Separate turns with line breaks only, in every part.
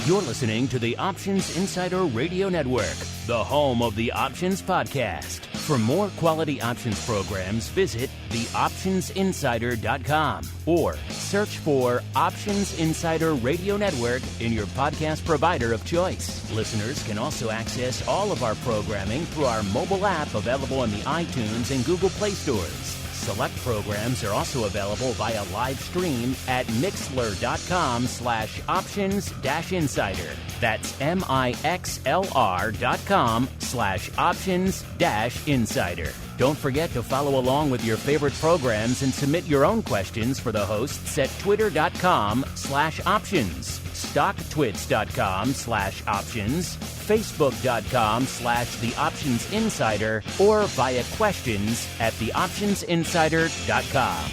You're listening to the Options Insider Radio Network, the home of the Options Podcast. For more quality options programs, visit theoptionsinsider.com or search for Options Insider Radio Network in your podcast provider of choice. Listeners can also access all of our programming through our mobile app available in the iTunes and Google Play stores. Select programs are also available via live stream at mixlr.com/options-insider. That's mixlr.com/options-insider. Don't forget to follow along with your favorite programs and submit your own questions for the hosts at twitter.com/options, stocktwits.com/options, facebook.com/theoptionsinsider, or via questions at theoptionsinsider.com.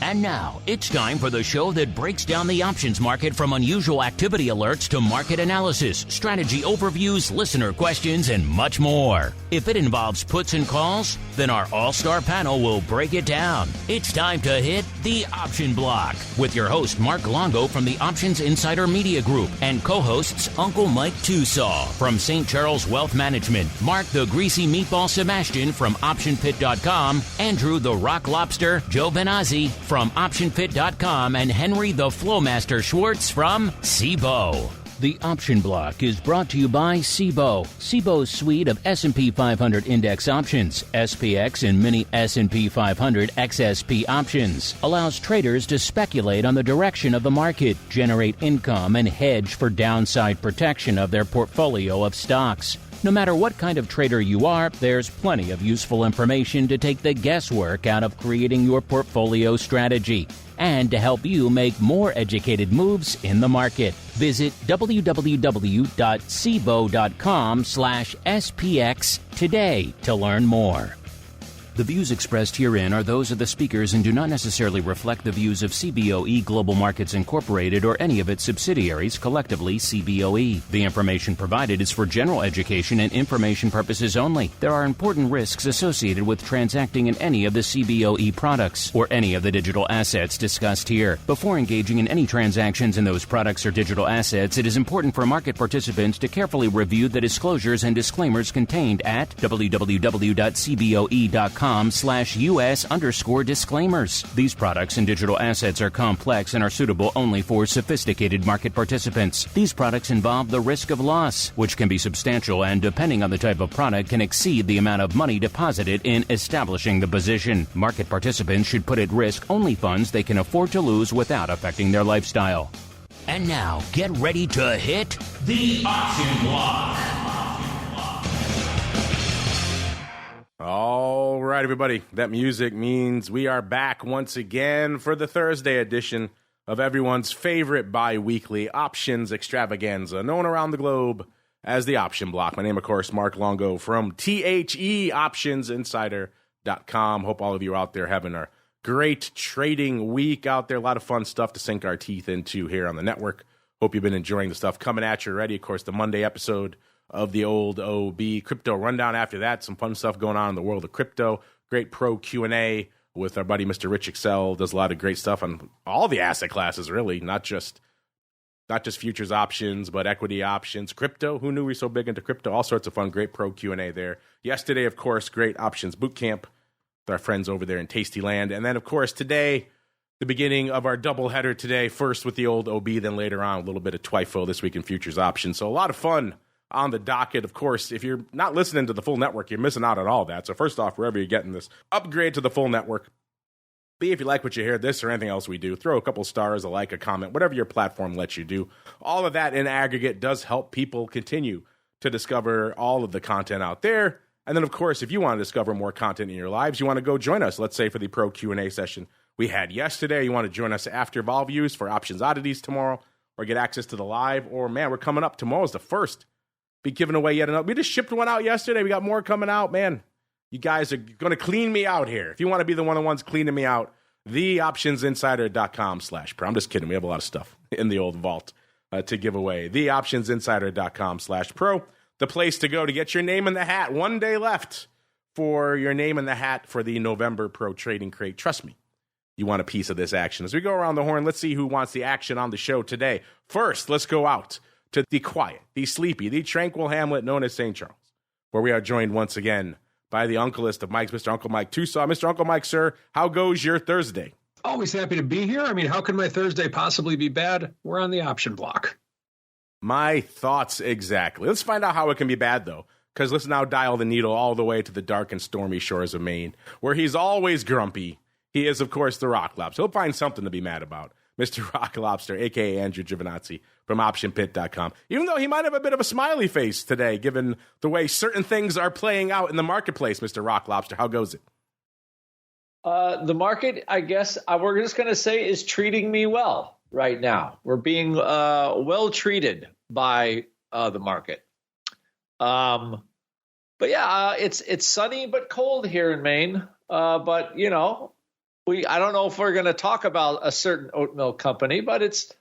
And now, it's time for the show that breaks down the options market from unusual activity alerts to market analysis, strategy overviews, listener questions, and much more. If it involves puts and calls, then our all-star panel will break it down. It's time to hit the Option Block with your host, Mark Longo from the Options Insider Media Group and co-hosts Uncle Mike Tusaw from St. Charles Wealth Management, Mark the Greasy Meatball Sebastian from OptionPit.com, Andrew the Rock Lobster, Joe Benazzi from OptionPit.com, and Henry the Flowmaster Schwartz from SIBO. The Option Block is brought to you by SIBO. SIBO's suite of S&P 500 index options, SPX and mini S&P 500 XSP options, allows traders to speculate on the direction of the market, generate income, and hedge for downside protection of their portfolio of stocks. No matter what kind of trader you are, there's plenty of useful information to take the guesswork out of creating your portfolio strategy and to help you make more educated moves in the market. Visit www.sibo.com/SPX today to learn more. The views expressed herein are those of the speakers and do not necessarily reflect the views of CBOE Global Markets Incorporated or any of its subsidiaries, collectively CBOE. The information provided is for general education and information purposes only. There are important risks associated with transacting in any of the CBOE products or any of the digital assets discussed here. Before engaging in any transactions in those products or digital assets, it is important for market participants to carefully review the disclosures and disclaimers contained at www.cboe.com/US_disclaimers. These products and digital assets are complex and are suitable only for sophisticated market participants. These products involve the risk of loss, which can be substantial and, depending on the type of product, can exceed the amount of money deposited in establishing the position. Market participants should put at risk only funds they can afford to lose without affecting their lifestyle. And now, get ready to hit the Option Block.
All right, everybody. That music means we are back once again for the Thursday edition of everyone's favorite bi-weekly options extravaganza, known around the globe as the Option Block. My name, of course, Mark Longo from TheOptionsinsider.com. Hope all of you are out there having a great trading week out there. A lot of fun stuff to sink our teeth into here on the network. Hope you've been enjoying the stuff coming at you already. Of course, the Monday episode of the old OB Crypto Rundown. After that, some fun stuff going on in the world of crypto. Great pro Q&A with our buddy Mr. Rich Excel. Does a lot of great stuff on all the asset classes, really, not just futures options, but equity options, crypto. Who knew we were so big into crypto? All sorts of fun, great pro Q&A there. Yesterday, of course, great options boot camp with our friends over there in Tasty Land. And then, of course, today, the beginning of our doubleheader today. First with the old OB, then later on a little bit of TWIFO this week in futures options. So a lot of fun on the docket. Of course, if you're not listening to the full network, you're missing out on all that. So first off, wherever you're getting this, upgrade to the full network. B, if you like what you hear, this or anything else we do, throw a couple stars, a like, a comment, whatever your platform lets you do. All of that in aggregate does help people continue to discover all of the content out there. And then, of course, if you want to discover more content in your lives, you want to go join us, let's say for the pro Q&A session we had yesterday. You want to join us after Vol Views for Options Oddities tomorrow, or get access to the live, or, man, we're coming up. Tomorrow's the first. Be giving away yet another. We just shipped one out yesterday. We got more coming out. Man, you guys are going to clean me out here. If you want to be the one of the ones cleaning me out, theoptionsinsider.com/pro. I'm just kidding. We have a lot of stuff in the old vault to give away. Theoptionsinsider.com/pro. The place to go to get your name in the hat. 1 day left for your name in the hat for the November Pro Trading Crate. Trust me, you want a piece of this action. As we go around the horn, let's see who wants the action on the show today. First, let's go out to the quiet, the sleepy, the tranquil hamlet known as St. Charles, where we are joined once again by the uncleist of Mike's, Mr. Uncle Mike Tusaw. Mr. Uncle Mike, sir, how goes your Thursday?
Always happy to be here. I mean, how can my Thursday possibly be bad? We're on the option block.
My thoughts exactly. Let's find out how it can be bad, though, because let's now dial the needle all the way to the dark and stormy shores of Maine, where he's always grumpy. He is, of course, the Rock Lobster. He'll find something to be mad about. Mr. Rock Lobster, a.k.a. Andrew Giovinazzi from OptionPit.com. Even though he might have a bit of a smiley face today, given the way certain things are playing out in the marketplace, Mr. Rock Lobster. How goes it?
The market, I guess, we're just going to say, is treating me well right now. We're being well treated by the market. But yeah, it's sunny but cold here in Maine. But you know, I don't know if we're going to talk about a certain oat milk company, but it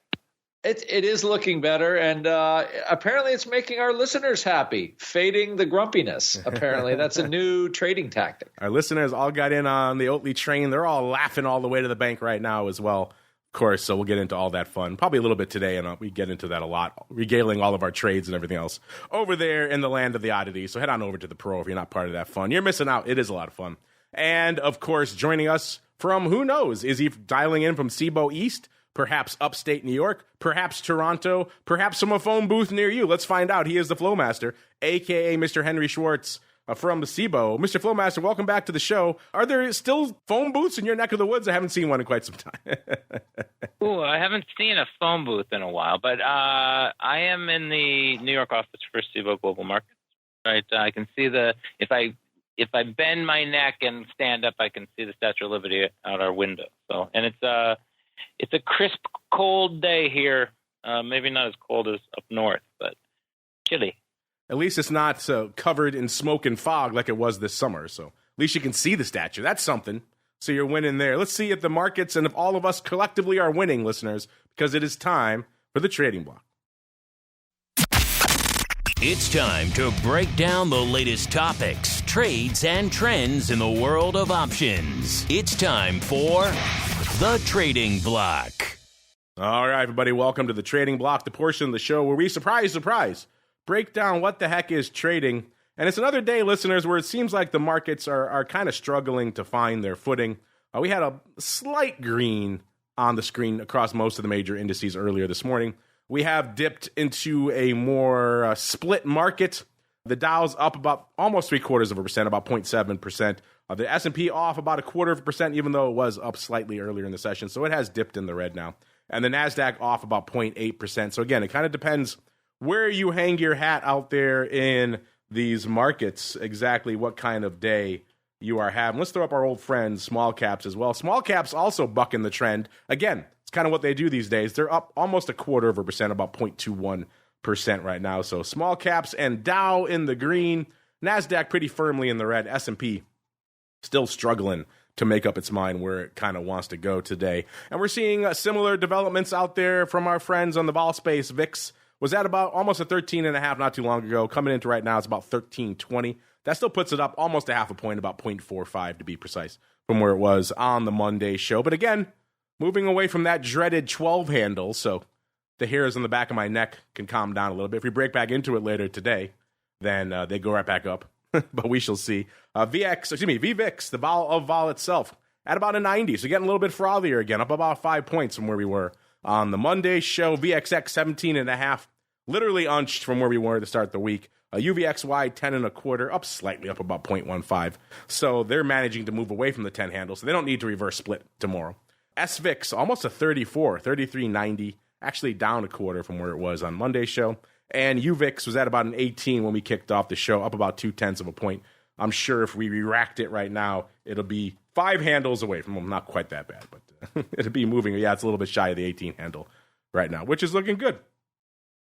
is looking better, and apparently it's making our listeners happy, fading the grumpiness. Apparently, that's a new trading tactic.
Our listeners all got in on the Oatly train. They're all laughing all the way to the bank right now as well, of course. So we'll get into all that fun probably a little bit today, and we get into that a lot, regaling all of our trades and everything else over there in the land of the oddities. So head on over to the Pro if you're not part of that fun. You're missing out. It is a lot of fun. And of course, joining us from who knows, is he dialing in from SIBO East? Perhaps upstate New York, perhaps Toronto, perhaps from a phone booth near you. Let's find out. He is the Flowmaster, a.k.a. Mr. Henry Schwartz from the SIBO. Mr. Flowmaster, welcome back to the show. Are there still phone booths in your neck of the woods? I haven't seen one in quite some time.
Ooh, I haven't seen a phone booth in a while, but I am in the New York office for SIBO Global Markets. Right, I can see if I bend my neck and stand up, I can see the Statue of Liberty out our window. So, and it's a crisp, cold day here. Maybe not as cold as up north, but chilly.
At least it's not covered in smoke and fog like it was this summer. So at least you can see the statue. That's something. So you're winning there. Let's see if the markets and if all of us collectively are winning, listeners, because it is time for the trading block.
It's time to break down the latest topics, trades, and trends in the world of options. It's time for the Trading Block.
All right, everybody, welcome to the Trading Block, the portion of the show where we, surprise, break down what the heck is trading. And it's another day, listeners, where it seems like the markets are kind of struggling to find their footing. We had a slight green on the screen across most of the major indices earlier this morning. We have dipped into a more split market. The Dow's up about almost 0.75%, about 0.7%. The S&P off about 0.25%, even though it was up slightly earlier in the session. So it has dipped in the red now. And the NASDAQ off about 0.8%. So again, it kind of depends where you hang your hat out there in these markets, exactly what kind of day you are having. Let's throw up our old friends, small caps as well. Small caps also bucking the trend. Again, kind of what they do these days. They're up almost 0.25%, about 0.21% right now. So small caps and Dow in the green, NASDAQ pretty firmly in the red, S&P still struggling to make up its mind where it kind of wants to go today. And we're seeing similar developments out there from our friends on the vol space. VIX was at about almost a 13.5 not too long ago. Coming into right now, it's about 13.20. That still puts it up almost a half a point, about 0.45 to be precise, from where it was on the Monday show. But again, moving away from that dreaded 12 handle, so the hairs on the back of my neck can calm down a little bit. If we break back into it later today, then they go right back up. But we shall see. VVIX, the vol itself, at about a 90. So getting a little bit frothier again, up about 5 points from where we were on the Monday show. VXX 17.5, literally unched from where we were to start the week. UVXY 10.25, up slightly, up about 0.15. So they're managing to move away from the 10 handle, so they don't need to reverse split tomorrow. SVIX, almost a 34, 33.90, actually down 0.25 from where it was on Monday's show. And UVIX was at about an 18 when we kicked off the show, up about 0.2 of a point. I'm sure if we re-racked it right now, it'll be 5 handles away from them. Not quite that bad, but it'll be moving. Yeah, it's a little bit shy of the 18 handle right now, which is looking good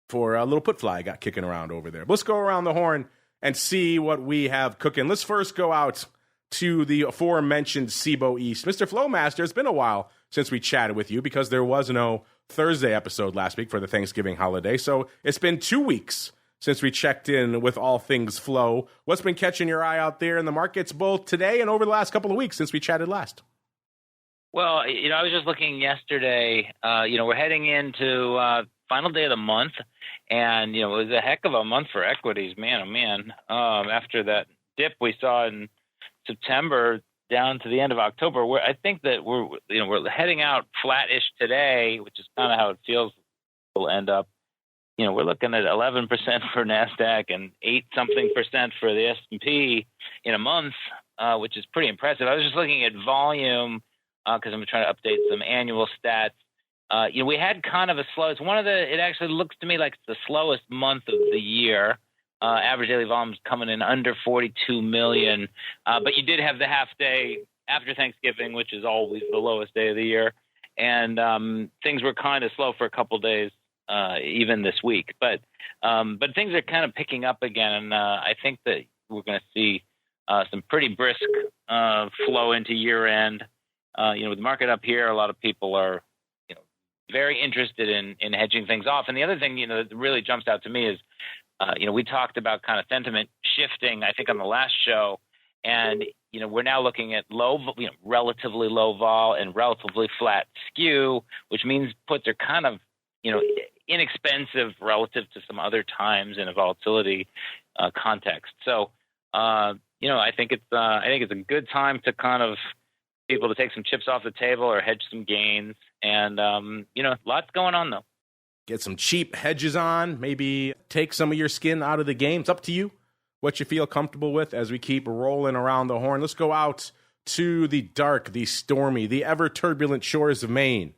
for a little put fly I got kicking around over there. But let's go around the horn and see what we have cooking. Let's first go out to the aforementioned SIBO East. Mr. Flowmaster, it's been a while since we chatted with you because there was no Thursday episode last week for the Thanksgiving holiday. So it's been 2 weeks since we checked in with all things flow. What's been catching your eye out there in the markets both today and over the last couple of weeks since we chatted last?
Well, I was just looking yesterday. We're heading into final day of the month, and it was a heck of a month for equities, man. Oh man! After that dip we saw in September down to the end of October, I think that we're heading out flat-ish today, which is kind of how it feels will end up. We're looking at 11% for NASDAQ and 8-something% for the S&P in a month, which is pretty impressive. I was just looking at volume because I'm trying to update some annual stats. We had kind of a slow. It actually looks to me like it's the slowest month of the year. Average daily volume is coming in under 42 million. But you did have the half day after Thanksgiving, which is always the lowest day of the year. And things were kind of slow for a couple days, even this week. But things are kind of picking up again. And I think that we're going to see some pretty brisk flow into year end. With the market up here, a lot of people are very interested in hedging things off. And the other thing, that really jumps out to me is, we talked about kind of sentiment shifting, I think, on the last show. And, we're now looking at relatively low vol and relatively flat skew, which means puts are kind of, inexpensive relative to some other times in a volatility context. So, I think it's a good time to kind of people to take some chips off the table or hedge some gains. And, lots going on, though.
Get some cheap hedges on, maybe take some of your skin out of the game. It's up to you what you feel comfortable with as we keep rolling around the horn. Let's go out to the dark, the stormy, the ever-turbulent shores of Maine.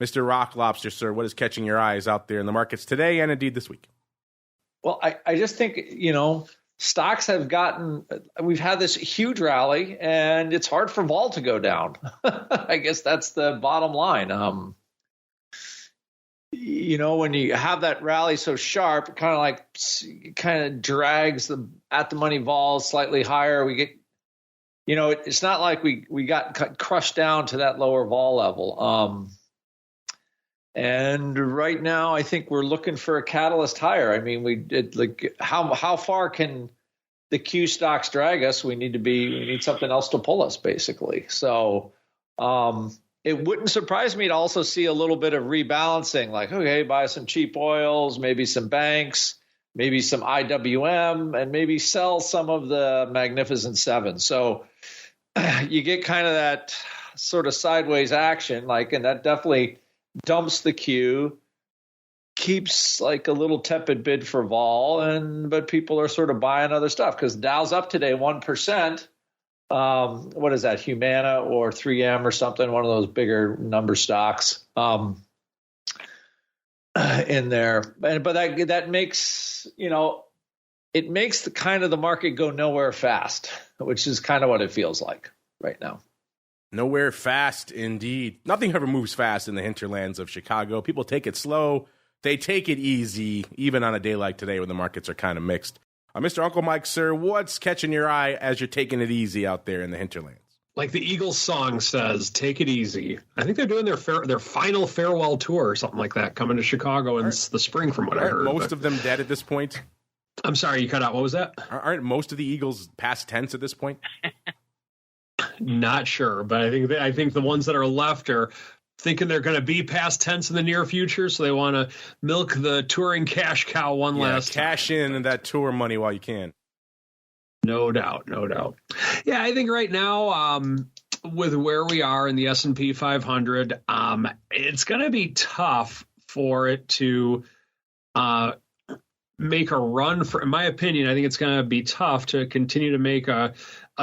Mr. Rock Lobster, sir, what is catching your eyes out there in the markets today and indeed this week?
Well, I just think, stocks we've had this huge rally, and it's hard for vol to go down. I guess that's the bottom line. When you have that rally so sharp, it kind of drags the at the money vol slightly higher. We get, it's not like we got crushed down to that lower vol level. And right now, I think we're looking for a catalyst higher. I mean, how far can the Q stocks drag us? We need something else to pull us, basically. So, it wouldn't surprise me to also see a little bit of rebalancing, like, okay, buy some cheap oils, maybe some banks, maybe some IWM, and maybe sell some of the Magnificent Seven. So you get kind of that sort of sideways action, and that definitely dumps the Q, keeps like a little tepid bid for vol, but people are sort of buying other stuff because Dow's up today 1%. What is that, Humana or 3M or something, one of those bigger number stocks in there. But that makes, it makes the kind of the market go nowhere fast, which is kind of what it feels like right now.
Nowhere fast, indeed. Nothing ever moves fast in the hinterlands of Chicago. People take it slow. They take it easy, even on a day like today when the markets are kind of mixed. Mr. Uncle Mike, sir, what's catching your eye as you're taking it easy out there in the hinterlands?
Like the Eagles song says, take it easy. I think they're doing their final farewell tour or something like that, coming to Chicago in the spring, from what I heard.
Most of them dead at this point?
I'm sorry, you cut out. What was that?
Aren't most of the Eagles past tense at this point?
Not sure, but I think the ones that are left are thinking they're going to be past tense in the near future, so they want to milk the touring cash cow last time.
Cash in that tour money while you can.
No doubt. Yeah, I think right now, with where we are in the S&P 500, it's going to be tough for it to make a run. In my opinion, I think it's going to be tough to continue to make a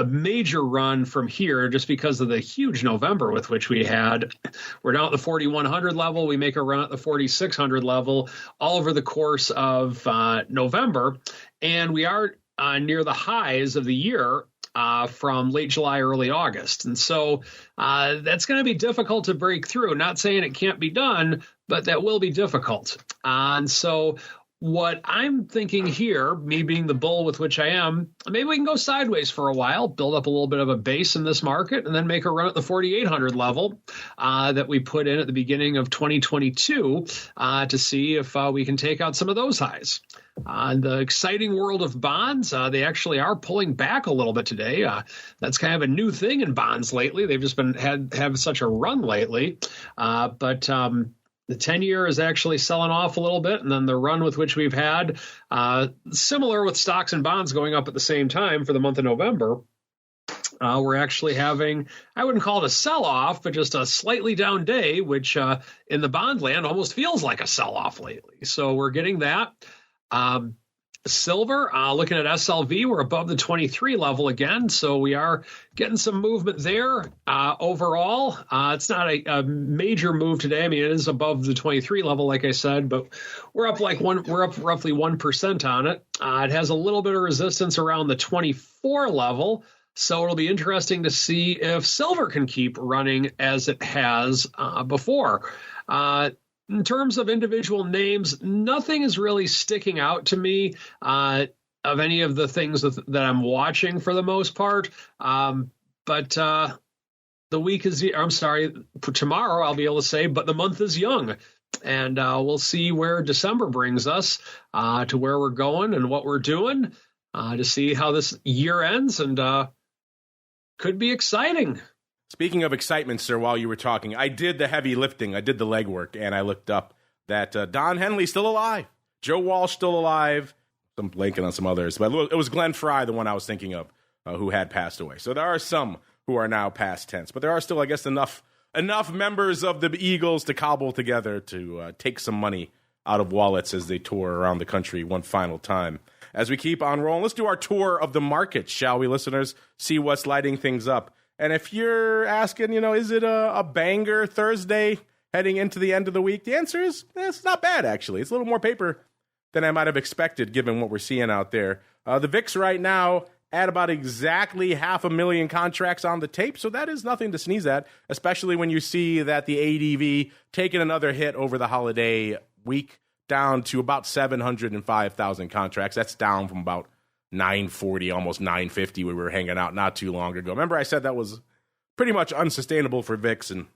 major run from here just because of the huge November with which we had. We're down at the 4,100 level. We make a run at the 4,600 level all over the course of November. And we are near the highs of the year from late July, early August. And so that's going to be difficult to break through. Not saying it can't be done, but that will be difficult. And so what I'm thinking here, me being the bull with which I am, maybe we can go sideways for a while, build up a little bit of a base in this market, and then make a run at the 4,800 level that we put in at the beginning of 2022 to see if we can take out some of those highs. The exciting world of bonds, they actually are pulling back a little bit today. That's kind of a new thing in bonds lately. They've just been have such a run lately, but the 10-year is actually selling off a little bit, and then the run with which we've had, similar with stocks and bonds going up at the same time for the month of November, we're actually having, I wouldn't call it a sell-off, but just a slightly down day, which in the bond land almost feels like a sell-off lately. So we're getting that. Silver, looking at SLV, we're above the 23 level again, so we are getting some movement there. Overall, it's not a major move today. I mean, it is above the 23 level, like I said, but we're up roughly 1% on it. It has a little bit of resistance around the 24 level, so it'll be interesting to see if silver can keep running as it has before. In terms of individual names, nothing is really sticking out to me of any of the things that I'm watching for the most part. But the week is, for tomorrow I'll be able to say, but the month is young. And we'll see where December brings us to where we're going and what we're doing to see how this year ends, and could be exciting.
Speaking of excitement, sir, while you were talking, I did the heavy lifting. I did the legwork, and I looked up that Don Henley's still alive. Joe Walsh still alive. I'm blanking on some others, but it was Glenn Fry, the one I was thinking of, who had passed away. So there are some who are now past tense, but there are still, I guess, enough members of the Eagles to cobble together to take some money out of wallets as they tour around the country one final time. As we keep on rolling, let's do our tour of the market, shall we, listeners? See what's lighting things up. And if you're asking, is it a banger Thursday heading into the end of the week? The answer is, it's not bad, actually. It's a little more paper than I might have expected, given what we're seeing out there. The VIX right now at about exactly 500,000 contracts on the tape, so that is nothing to sneeze at, especially when you see that the ADV taking another hit over the holiday week, down to about 705,000 contracts. That's down from about 940, almost 950 we were hanging out not too long ago. Remember I said that was pretty much unsustainable for VIX, and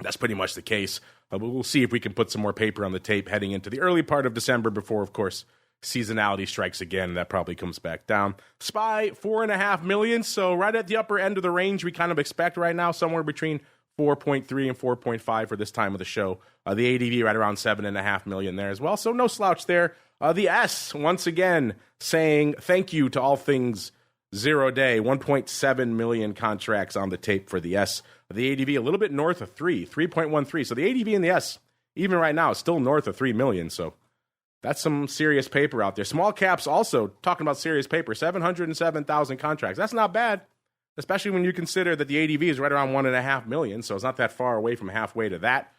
that's pretty much the case. But we'll see if we can put some more paper on the tape heading into the early part of December before, of course, seasonality strikes again. That probably comes back down. SPY, 4.5 million, so right at the upper end of the range we kind of expect right now, somewhere between 4.3 and 4.5 for this time of the show. The ADV right around 7.5 million there as well, so no slouch there. The S, once again, saying thank you to all things 0 day. 1.7 million contracts on the tape for the S. The ADV a little bit north of 3.13. So the ADV in the S, even right now, is still north of 3 million. So that's some serious paper out there. Small caps also, talking about serious paper, 707,000 contracts. That's not bad, especially when you consider that the ADV is right around 1.5 million. So it's not that far away from halfway to that.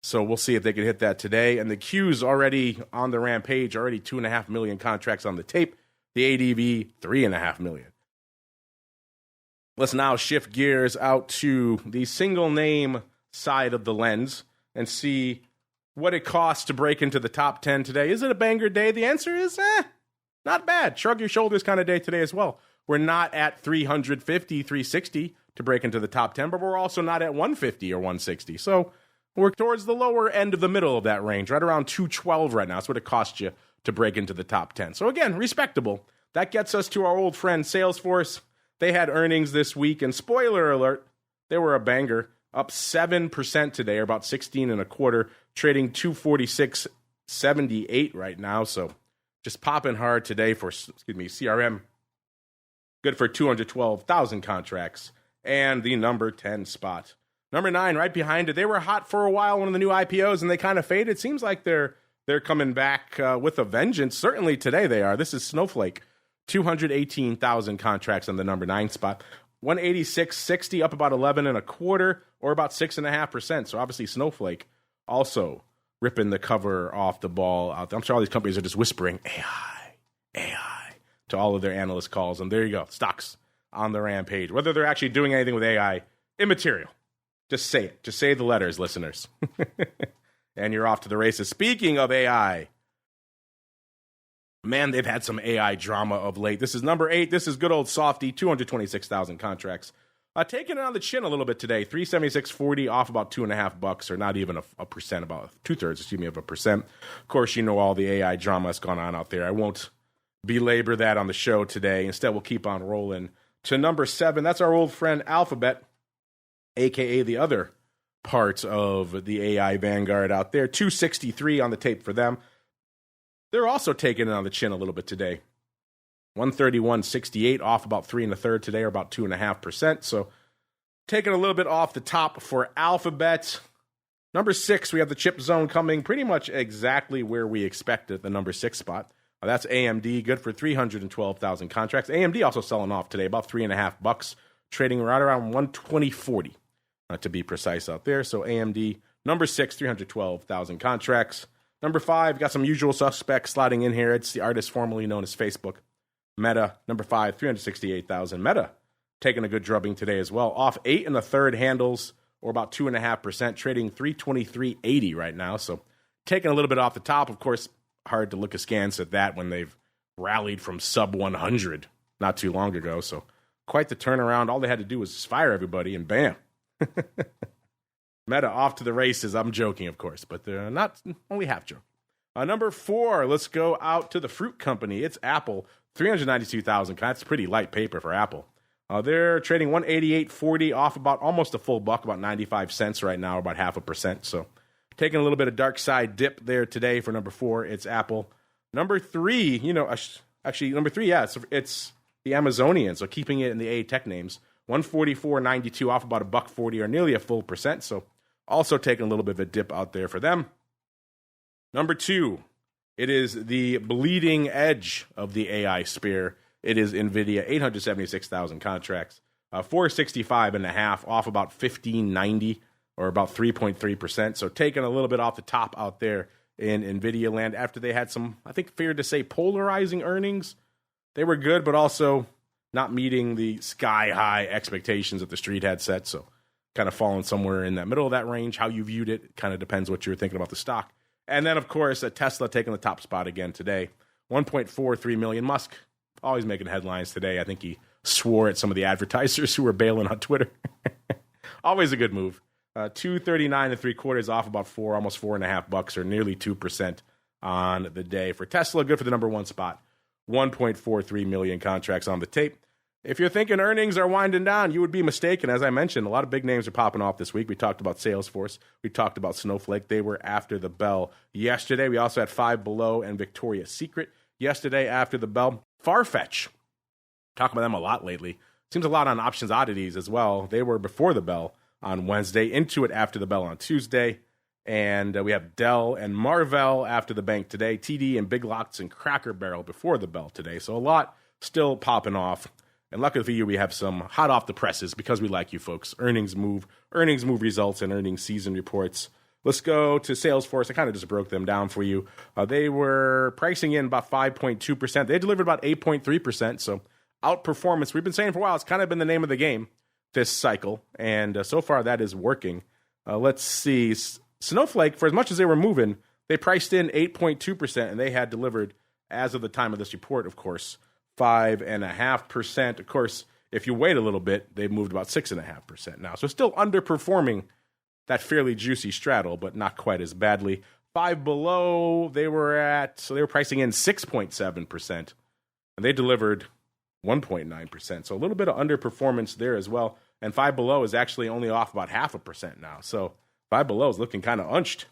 So we'll see if they can hit that today. And the Q's already on the rampage, already 2.5 million contracts on the tape. The ADV, 3.5 million. Let's now shift gears out to the single name side of the lens and see what it costs to break into the top 10 today. Is it a banger day? The answer is, not bad. Shrug your shoulders kind of day today as well. We're not at 350, 360 to break into the top 10, but we're also not at 150 or 160. So we're towards the lower end of the middle of that range, right around 212 right now. That's what it costs you to break into the top 10. So again, respectable. That gets us to our old friend Salesforce. They had earnings this week, and spoiler alert, they were a banger, up 7% today, or about 16 and a quarter, trading 246.78 right now. So just popping hard today for, CRM. Good for 212,000 contracts, and the number 10 spot. Number 9, right behind it. They were hot for a while, one of the new IPOs, and they kind of faded. Seems like they're coming back with a vengeance. Certainly today they are. This is Snowflake. 218,000 contracts on the number 9 spot. 186.60, up about 11 and a quarter, or about 6.5%. So obviously Snowflake also ripping the cover off the ball out there. I'm sure all these companies are just whispering AI to all of their analyst calls. And there you go. Stocks on the rampage. Whether they're actually doing anything with AI, immaterial. Just say it. Just say the letters, listeners. And you're off to the races. Speaking of AI, Man, they've had some AI drama of late. This is number 8. This is good old Softy, 226,000 contracts. Taking it on the chin a little bit today, 376.40 off about $2.50, or not even a percent, about 2/3, of a percent. Of course, you know all the AI drama that's gone on out there. I won't belabor that on the show today. Instead, we'll keep on rolling to number 7. That's our old friend Alphabet, a.k.a. the other part of the AI vanguard out there. 263 on the tape for them. They're also taking it on the chin a little bit today. 131.68 off about 3 1/3 today, or about 2.5%. So taking a little bit off the top for Alphabet. Number 6, we have the chip zone coming pretty much exactly where we expected, the number 6 spot. That's AMD, good for 312,000 contracts. AMD also selling off today, about $3.50, trading right around 120.40 to be precise out there. So AMD, number 6, 312,000 contracts. Number 5, got some usual suspects sliding in here. It's the artist formerly known as Facebook. Meta, number 5, 368,000. Meta taking a good drubbing today as well. Off 8 1/3 handles, or about 2.5%, trading 323.80 right now. So taking a little bit off the top. Of course, hard to look askance at that when they've rallied from sub 100 not too long ago. So quite the turnaround. All they had to do was just fire everybody, and bam. Meta off to the races. I'm joking, of course, but they're not only half joking. Number 4, let's go out to the fruit company. It's Apple, 392,000. That's pretty light paper for Apple. They're trading 188.40 off about almost a full buck, about 95 cents right now, about 0.5%. So taking a little bit of dark side dip there today for number 4. It's Apple. Number 3, actually number 3, yeah, it's the Amazonian. So keeping it in the A tech names, 144.92 off about $1.40, or nearly a full percent. So also taking a little bit of a dip out there for them. Number 2, it is the bleeding edge of the AI spear. It is NVIDIA, 876,000 contracts, 465.5 off about 1590, or about 3.3%. So taking a little bit off the top out there in NVIDIA land after they had some, I think, fair to say, polarizing earnings. They were good, but also not meeting the sky-high expectations that the street had set. So kind of falling somewhere in that middle of that range. How you viewed it kind of depends what you were thinking about the stock. And then, of course, Tesla taking the top spot again today. 1.43 million. Musk always making headlines today. I think he swore at some of the advertisers who were bailing on Twitter. Always a good move. 239.75 off about almost $4.50, or nearly 2% on the day for Tesla. Good for the number 1 spot. 1.43 million contracts on the tape. If you're thinking earnings are winding down, you would be mistaken. As I mentioned, a lot of big names are popping off this week. We talked about Salesforce. We talked about Snowflake. They were after the bell yesterday. We also had Five Below and Victoria's Secret yesterday after the bell. Farfetch. Talking about them a lot lately. Seems a lot on Options Oddities as well. They were before the bell on Wednesday, Intuit after the bell on Tuesday. And we have Dell and Marvell after the bank today. TD and Big Lots and Cracker Barrel before the bell today. So a lot still popping off. And luckily for you, we have some hot off the presses because we like you folks. Earnings move results, and earnings season reports. Let's go to Salesforce. I kind of just broke them down for you. They were pricing in about 5.2%. They delivered about 8.3%. So outperformance. We've been saying for a while, it's kind of been the name of the game this cycle. And so far, that is working. Let's see. Snowflake, for as much as they were moving, they priced in 8.2%, and they had delivered, as of the time of this report, of course, 5.5%. Of course, if you wait a little bit, they've moved about 6.5% now. So still underperforming that fairly juicy straddle, but not quite as badly. Five Below, they were pricing in 6.7%, and they delivered 1.9%. So a little bit of underperformance there as well. And Five Below is actually only off about 0.5% now. So Five Below is looking kind of unched.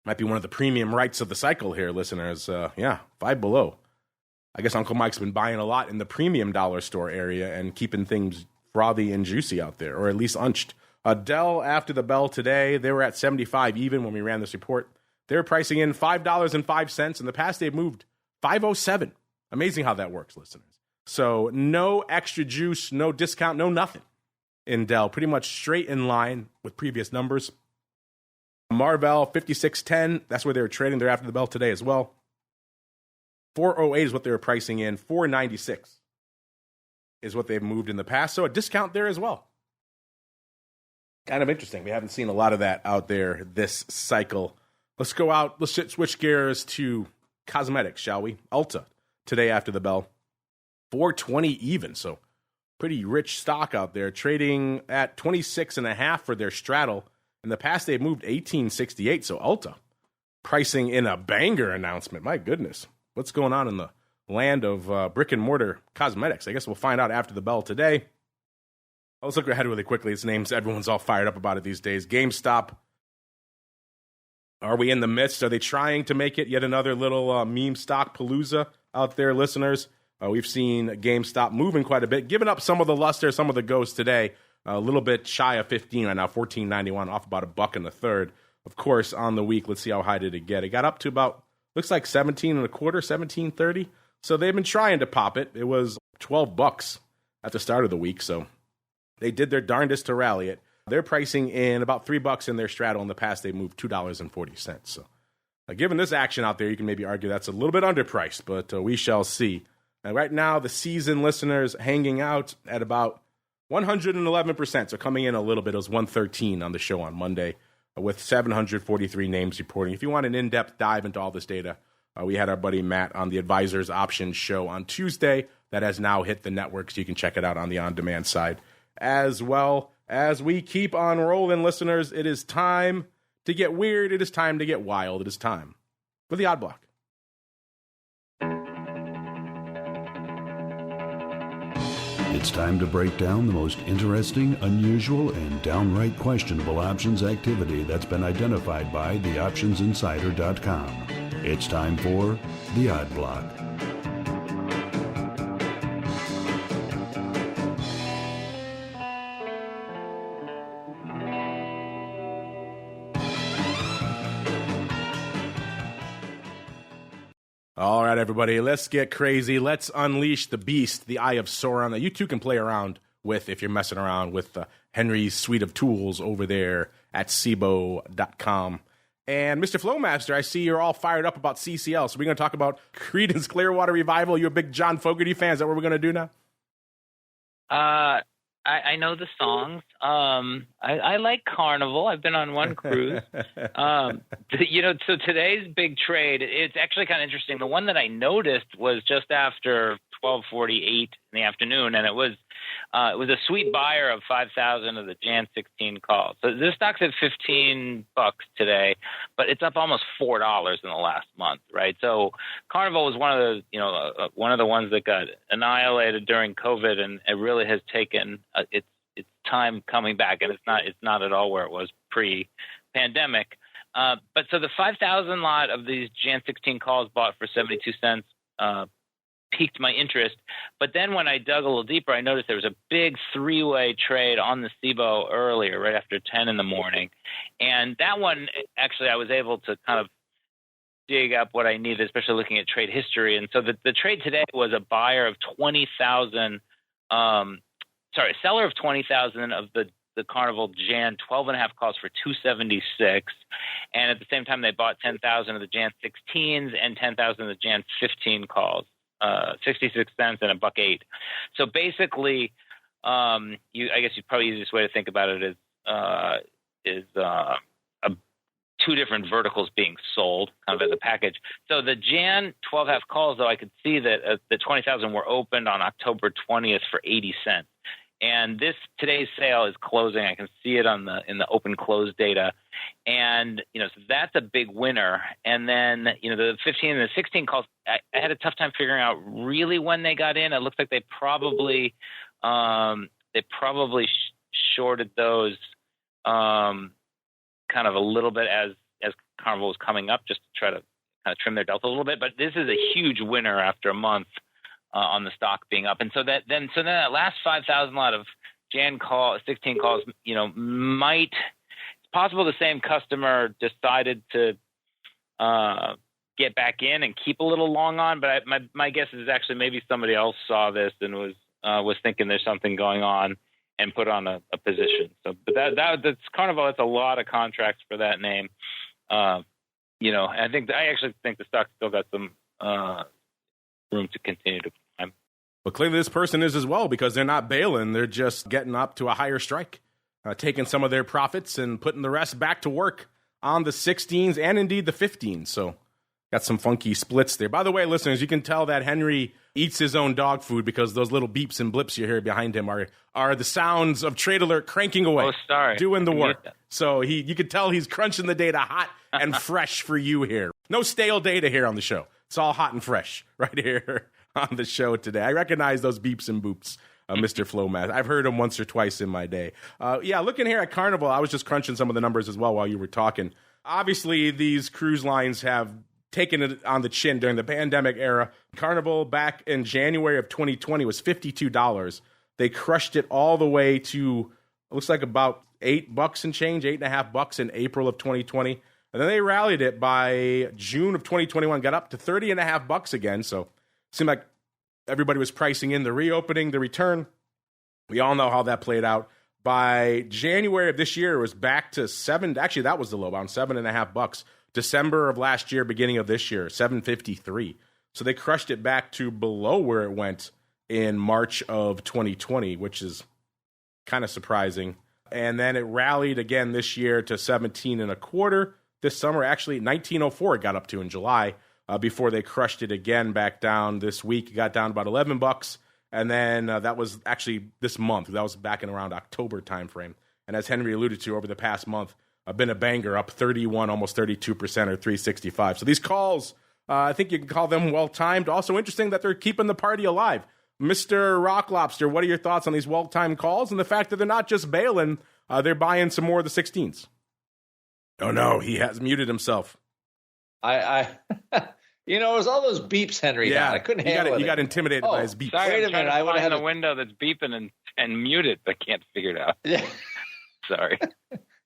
Might be one of the premium rights of the cycle here, listeners. Five Below. I guess Uncle Mike's been buying a lot in the premium dollar store area and keeping things frothy and juicy out there, or at least unched. Dell, after the bell today, they were at 75 even when we ran this report. They were pricing in $5.05. In the past, they've moved 5.07. Amazing how that works, listeners. So no extra juice, no discount, no nothing in Dell. Pretty much straight in line with previous numbers. Marvell, 56.10. That's where they were trading. They're after the bell today as well. 4.08 is what they were pricing in. 4.96 is what they've moved in the past. So a discount there as well. Kind of interesting. We haven't seen a lot of that out there this cycle. Let's go out. Let's switch gears to cosmetics, shall we? Ulta, today after the bell, 420 even. So pretty rich stock out there, trading at 26.5 for their straddle. In the past, they've moved 1868. So Ulta pricing in a banger announcement. My goodness. What's going on in the land of brick and mortar cosmetics? I guess we'll find out after the bell today. Let's look ahead really quickly. It's names everyone's all fired up about it these days. GameStop. Are we in the midst? Are they trying to make it yet another little meme stock palooza out there, listeners? We've seen GameStop moving quite a bit, giving up some of the luster, some of the ghosts today. A little bit shy of 15 right now, 14.91, off about $1.33. Of course, on the week, let's see how high did it get. It got up to about, looks like 17.25, 17.30. So they've been trying to pop it. It was $12 at the start of the week, so they did their darndest to rally it. They're pricing in about $3 in their straddle. In the past, they moved $2.40. So, given this action out there, you can maybe argue that's a little bit underpriced, but we shall see. And right now, the season listeners hanging out at about 111%. So coming in a little bit, it was 113 on the show on Monday, with 743 names reporting. If you want an in-depth dive into all this data, we had our buddy Matt on the Advisors Options show on Tuesday. That has now hit the network, so you can check it out on the on-demand side as well. As we keep on rolling, listeners, it is time to get weird. It is time to get wild. It is time for the Odd Block.
It's time to break down the most interesting, unusual, and downright questionable options activity that's been identified by theoptionsinsider.com. It's time for the Odd Block.
All right, everybody, let's get crazy. Let's unleash the beast, the Eye of Sauron, that you too can play around with if you're messing around with Henry's suite of tools over there at SIBO.com. And Mr. Flowmaster, I see you're all fired up about CCL, so we're going to talk about Creedence Clearwater Revival. You're a big John Fogerty fan. Is that what we're going to do now?
I know the songs. I like Carnival. I've been on one cruise. So today's big trade, it's actually kind of interesting. The one that I noticed was just after 12:48 in the afternoon, and it was a sweet buyer of 5,000 of the Jan 16 calls. So this stock's at $15 today, but it's up almost $4 in the last month, right? So Carnival was one of the ones that got annihilated during COVID, and it really has taken its time coming back, and it's not at all where it was pre-pandemic. But so the 5,000 lot of these Jan 16 calls bought for 72 cents piqued my interest. But then when I dug a little deeper, I noticed there was a big three-way trade on the SIBO earlier, right after 10 in the morning. And that one, actually, I was able to kind of dig up what I needed, especially looking at trade history. And so the trade today was a buyer of 20,000, a seller of 20,000 of the Carnival Jan 12.5 calls for $276, and at the same time they bought 10,000 of the Jan 16s and 10,000 of the Jan 15 calls, 66 cents and $1.08. So basically, I guess probably the easiest way to think about it is two different verticals being sold, kind of as a package. So the Jan 12.5 calls, though, I could see that the 20,000 were opened on October 20th for 80 cents. And today's sale is closing. I can see it in the open close data. And, so that's a big winner. And then, the 15 and the 16 calls, I had a tough time figuring out really when they got in. It looks like they probably shorted those kind of a little bit as Carnival was coming up, just to try to kind of trim their delta a little bit. But this is a huge winner after a month on the stock being up. And so that last 5,000 lot of Jan 16 calls, it's possible the same customer decided to get back in and keep a little long on. But my guess is actually maybe somebody else saw this and was thinking there's something going on and put on a position. So, but that's Carnival. That's a lot of contracts for that name. I actually think the stock still got some room to continue to climb.
Well, clearly this person is as well, because they're not bailing. They're just getting up to a higher strike, taking some of their profits and putting the rest back to work on the 16s and indeed the 15s. So got some funky splits there. By the way, listeners, you can tell that Henry eats his own dog food because those little beeps and blips you hear behind him are the sounds of Trade Alert cranking away, doing the work. So you can tell he's crunching the data hot and fresh for you here. No stale data here on the show. It's all hot and fresh right here on the show today. I recognize those beeps and boops, Mr. Flowmaster. I've heard them once or twice in my day. Looking here at Carnival, I was just crunching some of the numbers as well while you were talking. Obviously, these cruise lines have taken it on the chin during the pandemic era. Carnival back in January of 2020 was $52. They crushed it all the way to, it looks like about $8 and change, $8.50 in April of 2020. And then they rallied it by June of 2021, got up to $30.50 again. So it seemed like everybody was pricing in the reopening, the return. We all know how that played out. By January of this year, it was back to $7. Actually, that was the low, around $7.50. December of last year, beginning of this year, $7.53. So they crushed it back to below where it went in March of 2020, which is kind of surprising. And then it rallied again this year to $17.25. This summer, actually, $19.04 it got up to in July before they crushed it again back down this week. It got down about $11. And then that was actually this month. That was back in around October timeframe. And as Henry alluded to over the past month, been a banger, up 31, almost 32% or 365. So these calls, I think you can call them well-timed. Also interesting that they're keeping the party alive. Mr. Rock Lobster, what are your thoughts on these well-timed calls and the fact that they're not just bailing, they're buying some more of the 16s? Oh, no, he has muted himself.
It was all those beeps Henry had. I couldn't handle it.
You got intimidated by his beeps.
Sorry,
wait a minute. I would have
had a window that's beeping and muted, but can't figure it out.
Yeah.
Sorry.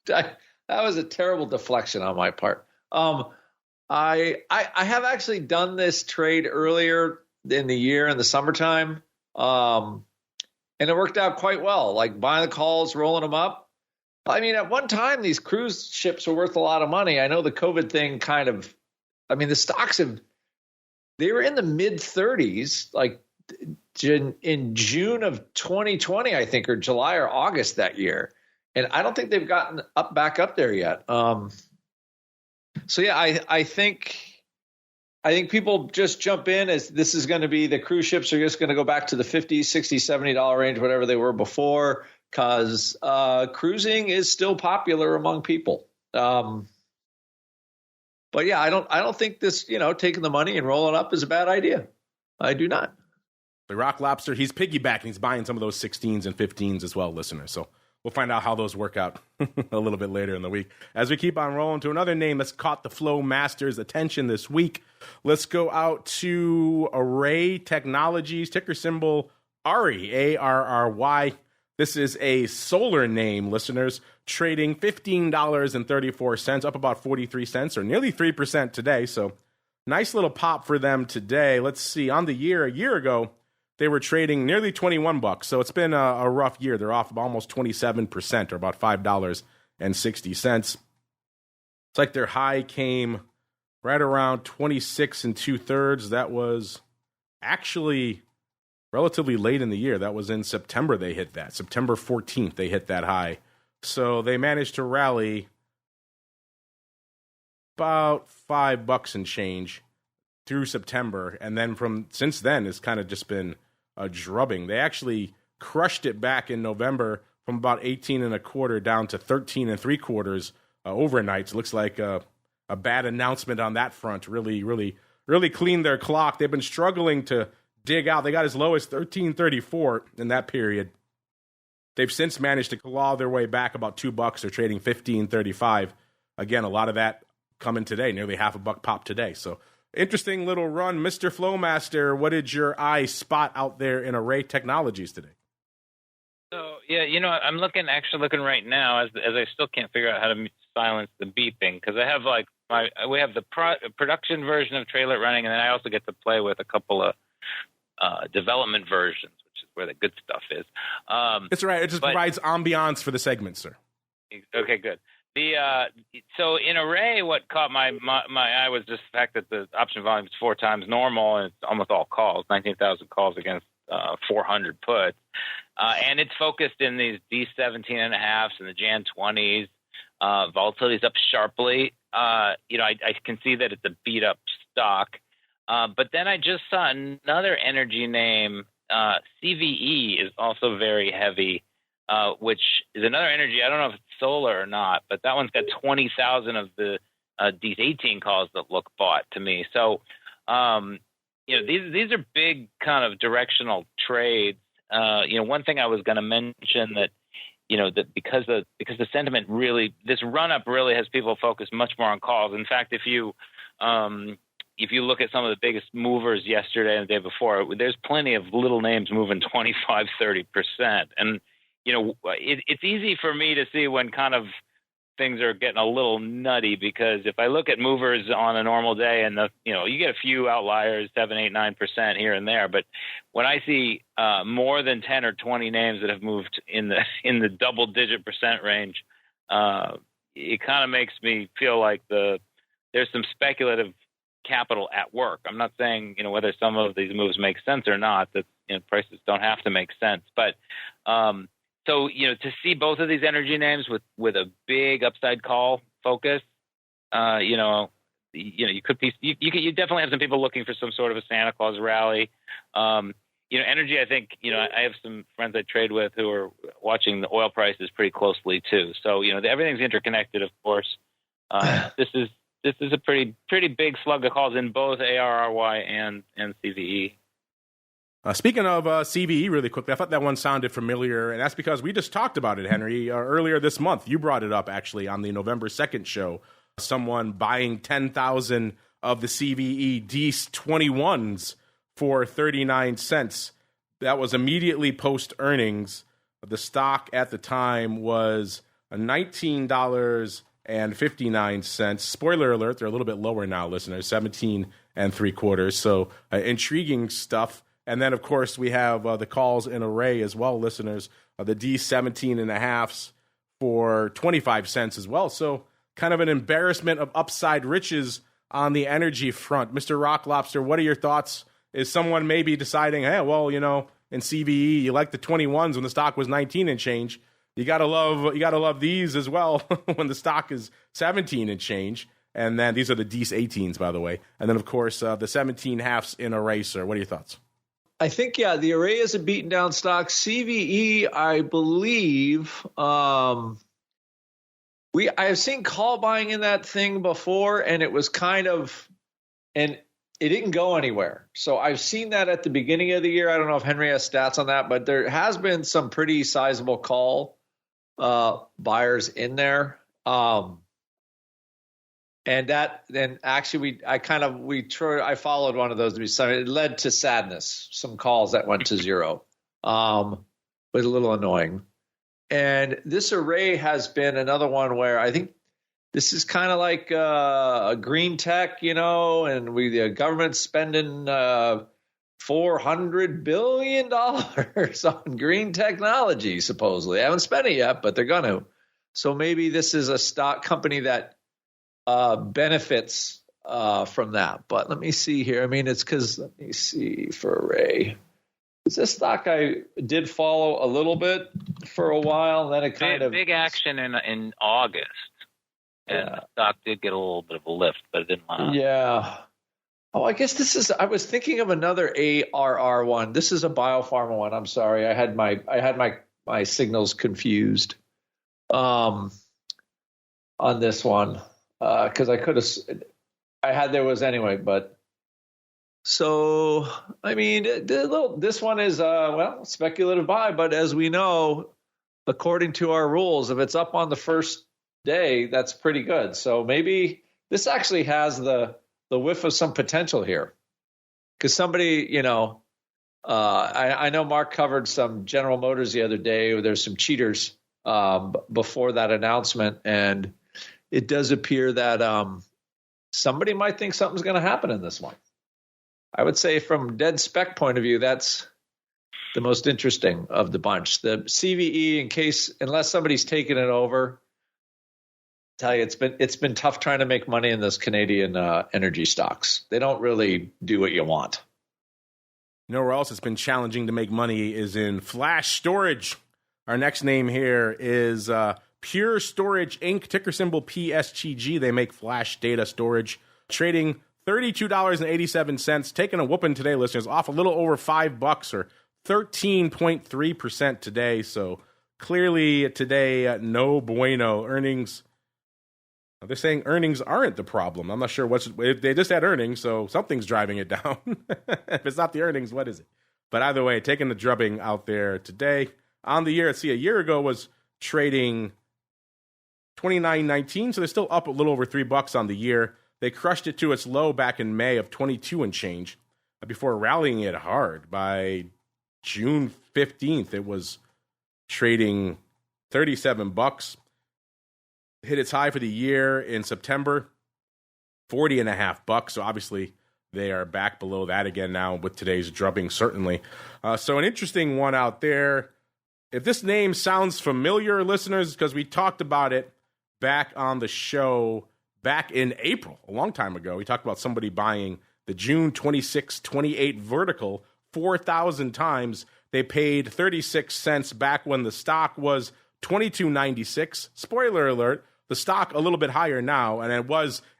That was a terrible deflection on my part. I have actually done this trade earlier in the year in the summertime, and it worked out quite well. Like buying the calls, rolling them up. I mean, at one time, these cruise ships were worth a lot of money. I know the COVID thing the stocks they were in the mid 30s, like in June of 2020, I think, or July or August that year. And I don't think they've gotten back up there yet. I think people just jump in as this is going to be the cruise ships are just going to go back to the $50, $60, $70 range, whatever they were before, because cruising is still popular among people. But yeah, I don't think this, taking the money and rolling up is a bad idea. I do not.
The Rock Lobster, he's piggybacking. He's buying some of those 16s and 15s as well, listeners. So we'll find out how those work out a little bit later in the week. As we keep on rolling to another name that's caught the Flowmaster's attention this week, let's go out to ARRY Technologies, ticker symbol ARRY, ARRY. This is a solar name, listeners, trading $15.34, up about 43 cents or nearly 3% today. So nice little pop for them today. Let's see. On the year, a year ago, they were trading nearly $21. So it's been a rough year. They're off almost 27% or about $5.60. It's like their high came right around 26 2/3. That was actually relatively late in the year. That was in September they hit that. September 14th they hit that high. So they managed to rally about $5 and change through September. And then since then, it's kind of just been a drubbing. They actually crushed it back in November from about 18.25 down to 13.75 overnight. It looks like a bad announcement on that front. Really, really, really cleaned their clock. They've been struggling to dig out. They got as low as 13.34 in that period. They've since managed to claw their way back about $2. They're trading 15.35. Again, a lot of that coming today, nearly half a buck pop today. So interesting little run. Mr. Flowmaster, what did your eye spot out there in ARRY Technologies today?
So, yeah, I'm looking right now as I still can't figure out how to silence the beeping because I have we have the production version of Trailer running, and then I also get to play with a couple of development versions, which is where the good stuff is.
It's right. It just provides ambiance for the segment, sir.
Okay, good. So in ARRY, what caught my eye was just the fact that the option volume is 4 times normal, and it's almost all calls, 19,000 calls against 400 puts. And it's focused in these D17.5s and the Jan 20s. Volatility is up sharply. I can see that it's a beat up stock. But then I just saw another energy name. CVE is also very heavy, which is another energy. I don't know if it's solar or not, but that one's got 20,000 of the these 18 calls that look bought to me. So, these are big kind of directional trades. One thing I was going to mention that, that because the sentiment really, this run up really has people focused much more on calls. In fact, if you look at some of the biggest movers yesterday and the day before, there's plenty of little names moving 25, 30%. And, it's easy for me to see when kind of things are getting a little nutty, because if I look at movers on a normal day and you get a few outliers, 7, 8, 9% here and there. But when I see more than 10 or 20 names that have moved in the double digit percent range, it kind of makes me feel like there's some speculative capital at work. I'm not saying, whether some of these moves make sense or not, that prices don't have to make sense. But so, to see both of these energy names with a big upside call focus, you definitely have some people looking for some sort of a Santa Claus rally. Energy, I think, I have some friends I trade with who are watching the oil prices pretty closely too. So, everything's interconnected, of course. This is a pretty big slug of calls in both ARRY and CVE.
Speaking of CVE, really quickly, I thought that one sounded familiar, and that's because we just talked about it, Henry, earlier this month. You brought it up, actually, on the November 2nd show. Someone buying 10,000 of the CVE D21s for 39 cents. That was immediately post-earnings. The stock at the time was $19.59. Spoiler alert, they're a little bit lower now, listeners, 17 3/4. So intriguing stuff. And then, of course, we have the calls in ARRY as well, listeners. The D17.5s for 25 cents as well. So kind of an embarrassment of upside riches on the energy front. Mr. Rock Lobster, what are your thoughts? Is someone maybe deciding, hey, well, in CVE, you like the 21s when the stock was 19 and change. You gotta love these as well when the stock is 17 and change. And then these are the D18s, by the way. And then, of course, the 17.5s in ARRY, sir. What are your thoughts?
I think, the ARRY is a beaten down stock. CVE, I believe, I have seen call buying in that thing before, and it was and it didn't go anywhere. So I've seen that at the beginning of the year. I don't know if Henry has stats on that, but there has been some pretty sizable call buyers in there. And then actually I followed one of those. It led to sadness, some calls that went to zero. Was a little annoying. And this ARRY has been another one where I think this is kind of like a green tech, and the government's spending $400 billion on green technology, supposedly. They haven't spent it yet, but they're going to. So maybe this is a stock company that benefits from that. But let me see here. I mean, it's because, let me see for ARRY. It's a stock I did follow a little bit for a while. And then it
big action in August. And the stock did get a little bit of a lift, but it didn't last.
Yeah. Oh, I guess I was thinking of another ARR one. This is a biopharma one. I'm sorry. I had my signals confused on this one. Because there was anyway, but so, I mean, this one is, speculative buy, but as we know, according to our rules, if it's up on the first day, that's pretty good. So maybe this actually has the whiff of some potential here, because somebody, I know Mark covered some General Motors the other day where there's some cheaters before that announcement, and it does appear that somebody might think something's going to happen in this one. I would say from dead spec point of view, that's the most interesting of the bunch. The CVE, unless somebody's taken it over, I tell you, it's been tough trying to make money in those Canadian energy stocks. They don't really do what you want.
You know where else it's been challenging to make money is in flash storage. Our next name here is Pure Storage Inc., ticker symbol PSGG. They make flash data storage, trading $32.87, taking a whooping today, listeners, off a little over $5 or 13.3% today. So clearly today, no bueno. Earnings, they're saying earnings aren't the problem. I'm not sure if they just had earnings, so something's driving it down. If it's not the earnings, what is it? But either way, taking the drubbing out there today. On the year, a year ago was trading $29.19, so they're still up a little over $3 on the year. They crushed it to its low back in May of 22 and change before rallying it hard. By June 15th, it was trading $37. Hit its high for the year in September, $40.50. So obviously they are back below that again now with today's drubbing, certainly. So an interesting one out there. If this name sounds familiar, listeners, because we talked about it back on the show back in April, a long time ago. We talked about somebody buying the June 26-28 vertical 4,000 times. They paid 36 cents back when the stock was $22.96. Spoiler alert, the stock a little bit higher now, and it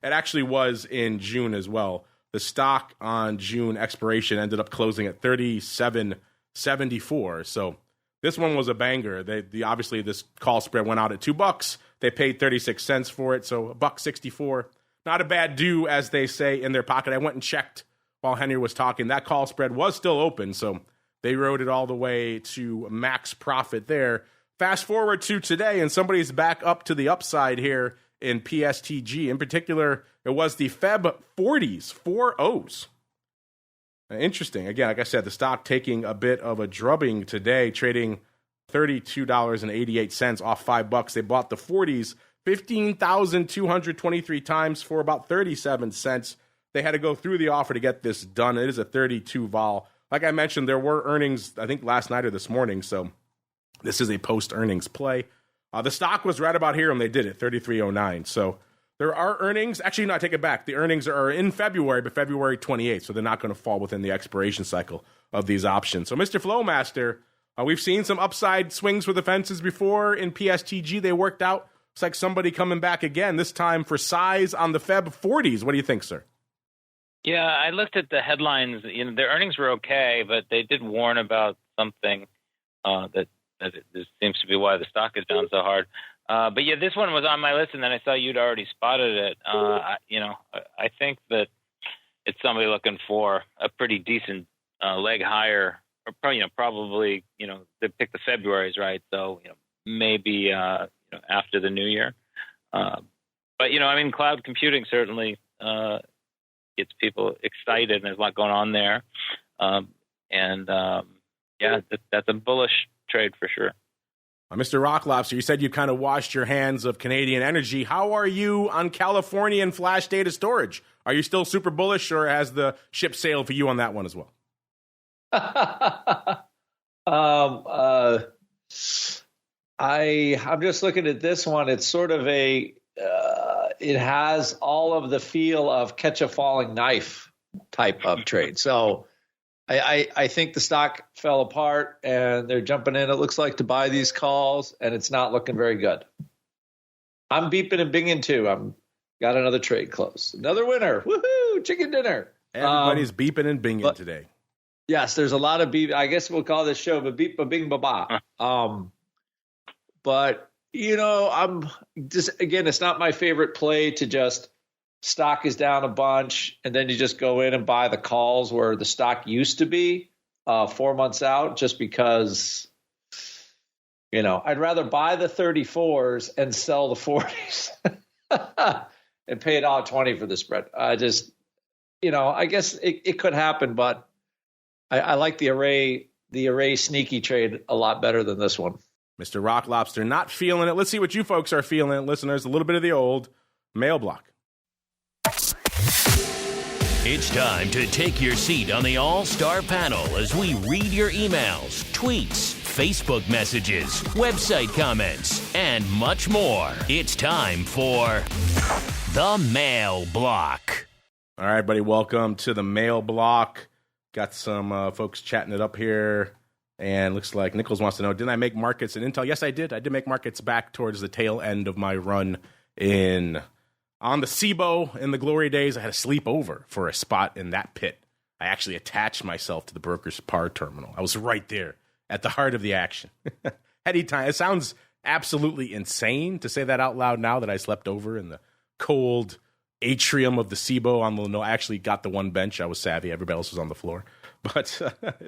actually was in June as well. The stock on June expiration ended up closing at $37.74. So this one was a banger. Obviously this call spread went out at $2. They paid 36 cents for it, so $1.64. Not a bad do, as they say in their pocket. I went and checked while Henry was talking. That call spread was still open, so they rode it all the way to max profit there. Fast forward to today, and somebody's back up to the upside here in PSTG. In particular, it was the Feb 40s, 4.0s. Interesting. Again, like I said, the stock taking a bit of a drubbing today, trading $32.88 off $5. They bought the 40s 15,223 times for about 37 cents. They had to go through the offer to get this done. It is a 32 vol. Like I mentioned, there were earnings, I think, last night or this morning, so this is a post-earnings play. The stock was right about here when they did it, 33.09. So there are earnings. Actually, no, I take it back. The earnings are in February, but February 28th, so they're not going to fall within the expiration cycle of these options. So, Mr. Flowmaster, we've seen some upside swings for the fences before in PSTG. They worked out. It's like somebody coming back again, this time for size on the Feb 40s. What do you think, sir?
Yeah, I looked at the headlines. Their earnings were okay, but they did warn about something this seems to be why the stock is down so hard. But yeah, this one was on my list, and then I saw you'd already spotted it. I think that it's somebody looking for a pretty decent leg higher, or probably they picked the February's, right? So maybe after the new year. But cloud computing certainly gets people excited, and there's a lot going on there. That's a bullish trade for sure.
Mr. Rock Lobster, you said you kind of washed your hands of Canadian energy. How are you on Californian flash data storage? Are you still super bullish, or has the ship sailed for you on that one as well?
I'm just looking at this one. It's sort of it has all of the feel of catch a falling knife type of trade. So I think the stock fell apart, and they're jumping in, it looks like, to buy these calls, and it's not looking very good. I'm beeping and binging too. I'm got another trade close. Another winner. Woohoo! Chicken dinner.
Everybody's beeping and binging today.
Yes, there's a lot of beep. I guess we'll call this show beep ba bing ba ba. But I'm just, again, it's not my favorite play to just stock is down a bunch and then you just go in and buy the calls where the stock used to be 4 months out, just because I'd rather buy the 34s and sell the 40s and pay $1.20 for the spread. I just I guess it could happen, but I like the ARRY sneaky trade a lot better than this one.
Mr. Rock Lobster not feeling it. Let's see what you folks are feeling, listeners. A little bit of the old mail block.
It's time to take your seat on the All-Star panel as we read your emails, tweets, Facebook messages, website comments, and much more. It's time for the Mail Block.
All right, buddy, welcome to the Mail Block. Got some folks chatting it up here. And looks like Nichols wants to know, didn't I make markets in Intel? Yes, I did. I did make markets back towards the tail end of my run on the SIBO in the glory days. I had to sleep over for a spot in that pit. I actually attached myself to the broker's par terminal. I was right there at the heart of the action. Heady time. It sounds absolutely insane to say that out loud now that I slept over in the cold atrium of the SIBO on the, no, I actually got the one bench. I was savvy. Everybody else was on the floor. But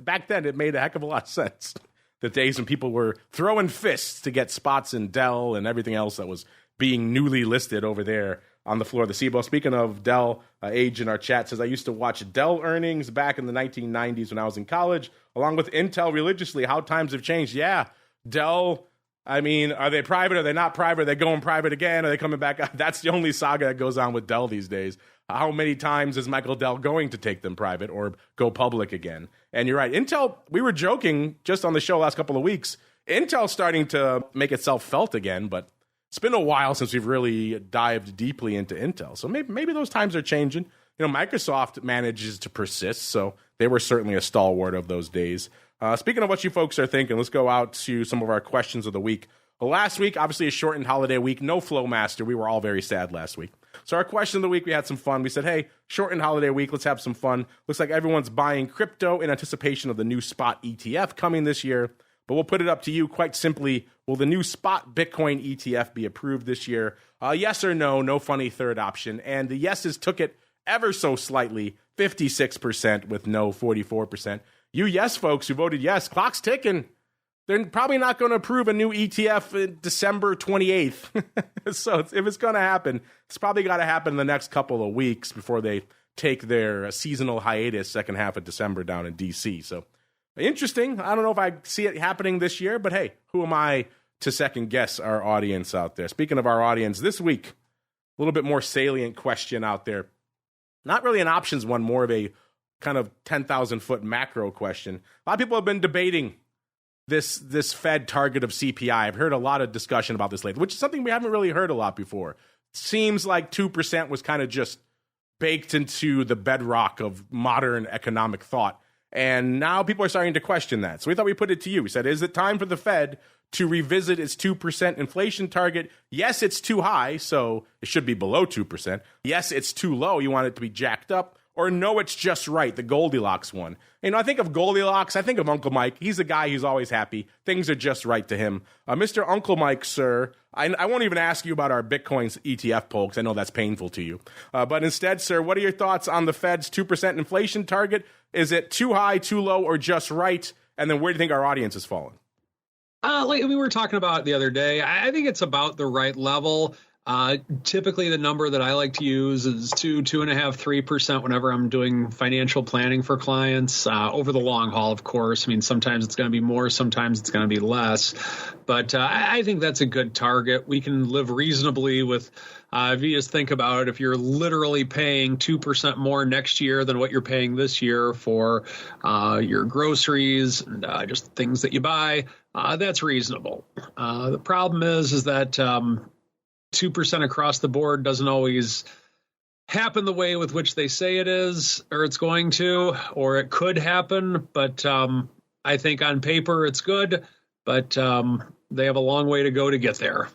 back then, it made a heck of a lot of sense. The days when people were throwing fists to get spots in Dell and everything else that was being newly listed over there on the floor of the SIBO. Speaking of Dell, Age in our chat says, I used to watch Dell earnings back in the 1990s when I was in college, along with Intel religiously. How times have changed. Yeah, Dell, I mean, are they private? Are they not private? Are they going private again? Are they coming back? That's the only saga that goes on with Dell these days. How many times is Michael Dell going to take them private or go public again? And you're right. Intel, we were joking just on the show last couple of weeks. Intel's starting to make itself felt again, but it's been a while since we've really dived deeply into Intel. So maybe those times are changing. You know, Microsoft manages to persist, so they were certainly a stalwart of those days. Speaking of what you folks are thinking, let's go out to some of our questions of the week. Well, last week, obviously a shortened holiday week, no Flowmaster. We were all very sad last week. So our question of the week, we had some fun. We said, hey, shortened holiday week, let's have some fun. Looks like everyone's buying crypto in anticipation of the new spot ETF coming this year. But we'll put it up to you quite simply. Will the new spot Bitcoin ETF be approved this year? Yes or no, no funny third option. And the yeses took it ever so slightly, 56% with no 44%. You yes folks who voted yes, clock's ticking. They're probably not going to approve a new ETF December 28th. So if it's going to happen, it's probably got to happen in the next couple of weeks before they take their seasonal hiatus second half of December down in D.C. So interesting. I don't know if I see it happening this year, but hey, who am I to second guess our audience out there? Speaking of our audience, this week, a little bit more salient question out there. Not really an options one, more of a kind of 10,000-foot macro question. A lot of people have been debating this Fed target of CPI. I've heard a lot of discussion about this lately, which is something we haven't really heard a lot before. Seems like 2% was kind of just baked into the bedrock of modern economic thought. And now people are starting to question that. So we thought we'd put it to you. We said, is it time for the Fed to revisit its 2% inflation target? Yes, it's too high, so it should be below 2%. Yes, it's too low. You want it to be jacked up. Or no, it's just right, the Goldilocks one. You know, I think of Goldilocks, I think of Uncle Mike. He's a guy who's always happy. Things are just right to him. Mr. Uncle Mike, sir, I won't even ask you about our Bitcoin ETF poll because I know that's painful to you. But instead, sir, what are your thoughts on the Fed's 2% inflation target? Is it too high, too low, or just right? And then where do you think our audience is falling?
Like we were talking about the other day, I think it's about the right level. Typically, the number that I like to use is 2.5%, 3% whenever I'm doing financial planning for clients over the long haul, of course. I mean, sometimes it's going to be more, sometimes it's going to be less. But I think that's a good target. We can live reasonably with, if you just think about it, if you're literally paying 2% more next year than what you're paying this year for your groceries and just things that you buy, that's reasonable. The problem is that 2% across the board doesn't always happen the way with which they say it is, or it's going to, or it could happen. But I think on paper it's good, but they have a long way to go to get there.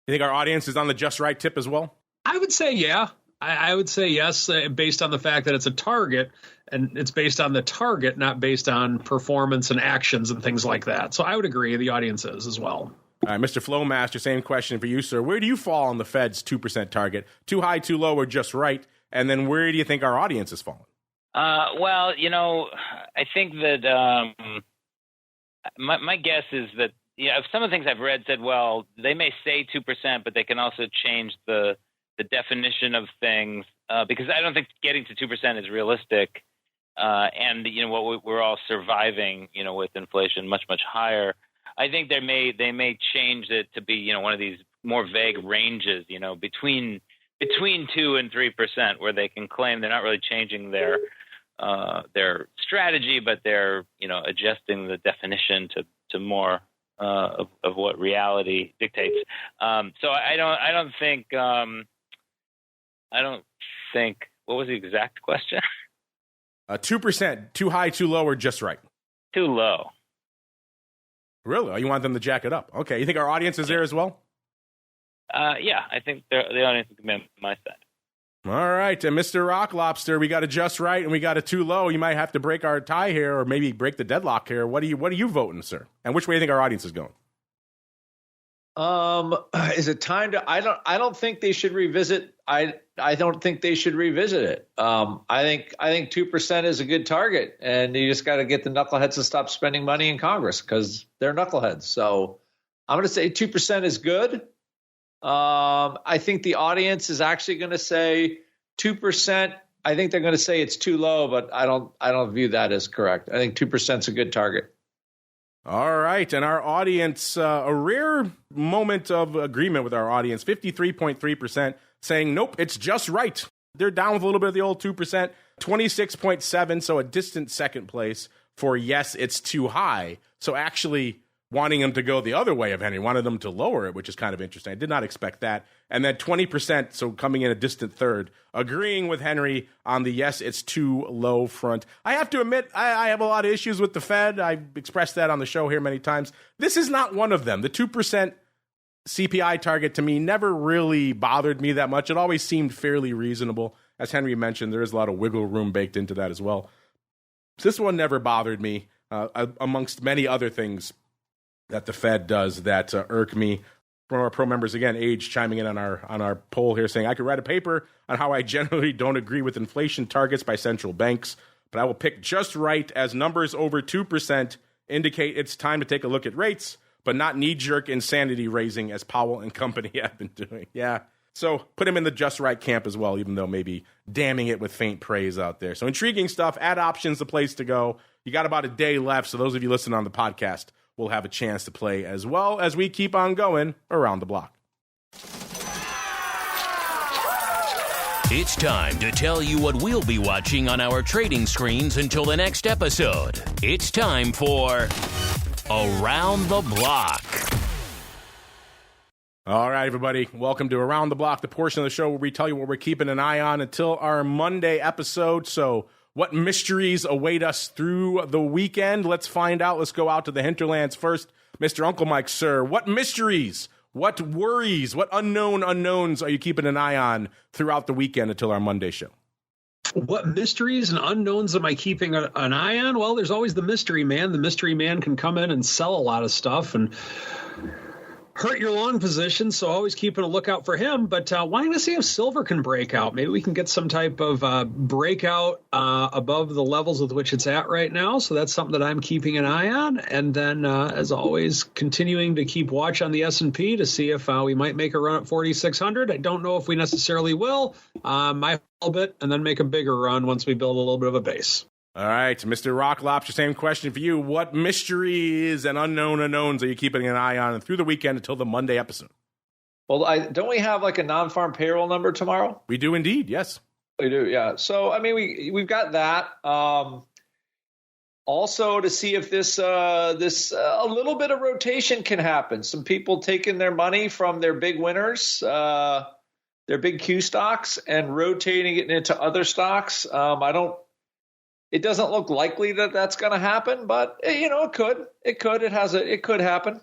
You think our audience is on the just right tip as well?
I would say, yeah. I would say yes, based on the fact that it's a target, and it's based on the target, not based on performance and actions and things like that. So I would agree the audience is as well.
All right, Mr. Flowmaster, same question for you, sir. Where do you fall on the Fed's 2% target? Too high, too low, or just right? And then where do you think our audience is falling?
Well, you know, I think that my guess is that some of the things I've read said, well, they may say 2%, but they can also change the definition of things because I don't think getting to 2% is realistic. And, you know, what we're all surviving, you know, with inflation much, much higher. I think they may change it to be, you know, one of these more vague ranges, you know, between 2 and 3%, where they can claim they're not really changing their strategy, but they're, you know, adjusting the definition to more of what reality dictates. So I don't think. What was the exact question?
2%, too high, too low, or just right?
Too low.
Really? Oh, you want them to jack it up? Okay. You think our audience is there as well?
Yeah, I think the audience is going to be on my side.
All right, and Mr. Rock Lobster, we got a just right and we got a too low. You might have to break our tie here, or maybe break the deadlock here. What are you voting, sir? And which way do you think our audience is going?
Is it time to? I don't think they should revisit. I don't think they should revisit it. I think 2% is a good target, and you just got to get the knuckleheads to stop spending money in Congress because they're knuckleheads. So I'm going to say 2% is good. I think the audience is actually going to say 2%. I think they're going to say it's too low, but I don't view that as correct. I think 2% is a good target.
All right, and our audience, a rare moment of agreement with our audience, 53.3% saying, nope, it's just right. They're down with a little bit of the old 2%, 26.7%, so a distant second place for yes, it's too high. So actually wanting them to go the other way of Henry, wanted them to lower it, which is kind of interesting. I did not expect that. And then 20%, so coming in a distant third, agreeing with Henry on the yes, it's too low front. I have to admit, I have a lot of issues with the Fed. I've expressed that on the show here many times. This is not one of them. The 2% CPI target to me never really bothered me that much. It always seemed fairly reasonable. As Henry mentioned, there is a lot of wiggle room baked into that as well. This one never bothered me, amongst many other things that the Fed does that irk me. One of our pro members, again, Age, chiming in on our poll here, saying, I could write a paper on how I generally don't agree with inflation targets by central banks, but I will pick just right as numbers over 2% indicate it's time to take a look at rates, but not knee-jerk insanity raising as Powell and company have been doing. Yeah, so put him in the just right camp as well, even though maybe damning it with faint praise out there. So intriguing stuff. Ad options, the place to go. You got about a day left, so those of you listening on the podcast will have a chance to play as well as we keep on going around the block.
It's time to tell you what we'll be watching on our trading screens until the next episode. It's time for Around the Block.
All right, everybody. Welcome to Around the Block, the portion of the show where we tell you what we're keeping an eye on until our Monday episode. So what mysteries await us through the weekend? Let's find out. Let's go out to the hinterlands first. Mr. Uncle Mike, sir, what mysteries, what worries, what unknown unknowns are you keeping an eye on throughout the weekend until our Monday show?
What mysteries and unknowns am I keeping an eye on? Well, there's always the mystery man. The mystery man can come in and sell a lot of stuff and hurt your long position, so always keeping a lookout for him. But wanting to see if silver can break out. Maybe we can get some type of breakout above the levels with which it's at right now. So that's something that I'm keeping an eye on. And then, as always, continuing to keep watch on the S&P to see if we might make a run at 4,600. I don't know if we necessarily will. Might a little bit, and then make a bigger run once we build a little bit of a base.
All right, Mr. Rock Lobster, same question for you. What mysteries and unknown unknowns are you keeping an eye on through the weekend until the Monday episode?
Well, don't we have like a non-farm payroll number tomorrow?
We do indeed, yes.
We do, yeah. So, I mean, we've got that. Also, to see if this a little bit of rotation can happen. Some people taking their money from their big winners, their big Q stocks, and rotating it into other stocks. It doesn't look likely that that's going to happen, but it could. It could happen,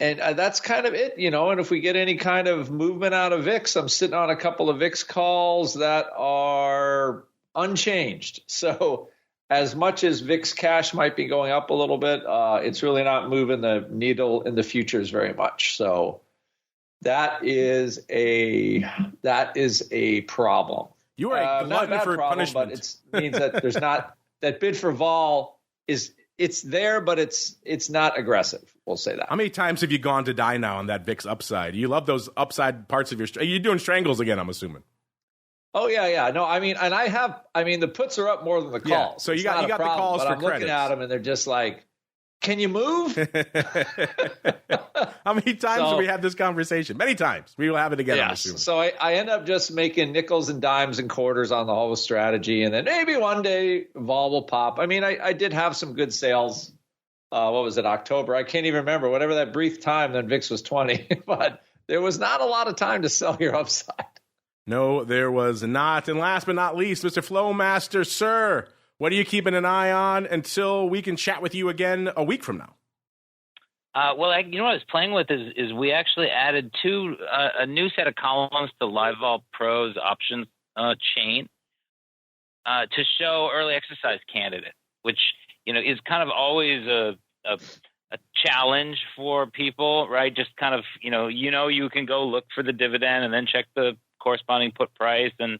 and that's kind of it. And if we get any kind of movement out of VIX, I'm sitting on a couple of VIX calls that are unchanged. So, as much as VIX cash might be going up a little bit, it's really not moving the needle in the futures very much. So, that is a problem.
You are a glutton for
problem,
punishment.
But it means that there's not that bid for vol it's there, but it's not aggressive. We'll say that.
How many times have you gone to die now on that VIX upside? You love those upside parts of your. You're doing strangles again, I'm assuming.
Oh yeah. No, the puts are up more than the calls.
Yeah, so you got the calls
but
for
I'm
credits.
looking at them and they're just like, can you move?
How many times have we had this conversation? Many times. We will have it again.
Yes. So I end up just making nickels and dimes and quarters on the whole strategy, and then maybe one day vol will pop. I mean, I did have some good sales. What was it, October? I can't even remember. Whatever that brief time, then VIX was 20. But there was not a lot of time to sell your upside.
No, there was not. And last but not least, Mr. Flowmaster, sir. What are you keeping an eye on until we can chat with you again a week from now?
Well, what I was playing with is we actually added a new set of columns to LiveVol Pro's options chain to show early exercise candidates, which is kind of always a challenge for people, right? Just kind of you can go look for the dividend and then check the corresponding put price, and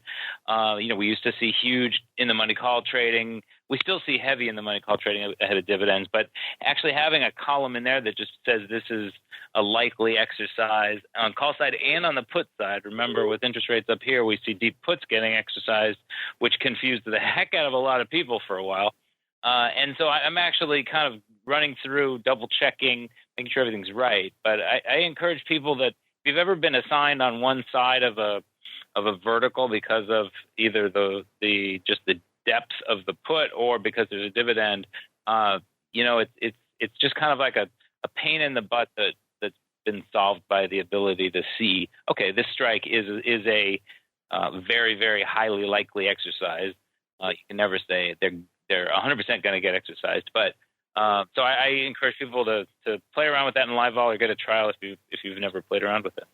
we used to see huge in the money call trading. We still see heavy in the money call trading ahead of dividends, but actually having a column in there that just says this is a likely exercise on call side and on the put side. Remember, with interest rates up here, we see deep puts getting exercised, which confused the heck out of a lot of people for a while. And so I'm actually kind of running through, double checking, making sure everything's right. But I encourage people that if you've ever been assigned on one side of a vertical because of either the depth of the put or because there's a dividend, it's just kind of like a pain in the butt that's been solved by the ability to see, okay, this strike is a very, very highly likely exercise. You can never say they're 100% going to get exercised, but so I encourage people to play around with that in LiveVol or get a trial if you've never played around with it.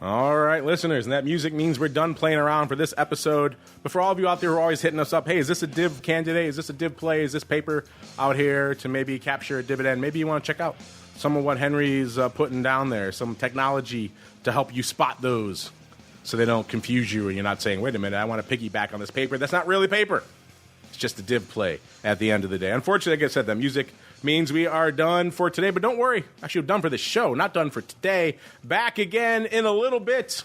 All right, listeners, and that music means we're done playing around for this episode. But for all of you out there who are always hitting us up, hey, is this a div candidate? Is this a div play? Is this paper out here to maybe capture a dividend? Maybe you want to check out some of what Henry's putting down there, some technology to help you spot those so they don't confuse you and you're not saying, wait a minute, I want to piggyback on this paper. That's not really paper. It's just a div play at the end of the day. Unfortunately, like I said, the music means we are done for today. But don't worry. Actually, we're done for the show, not done for today. Back again in a little bit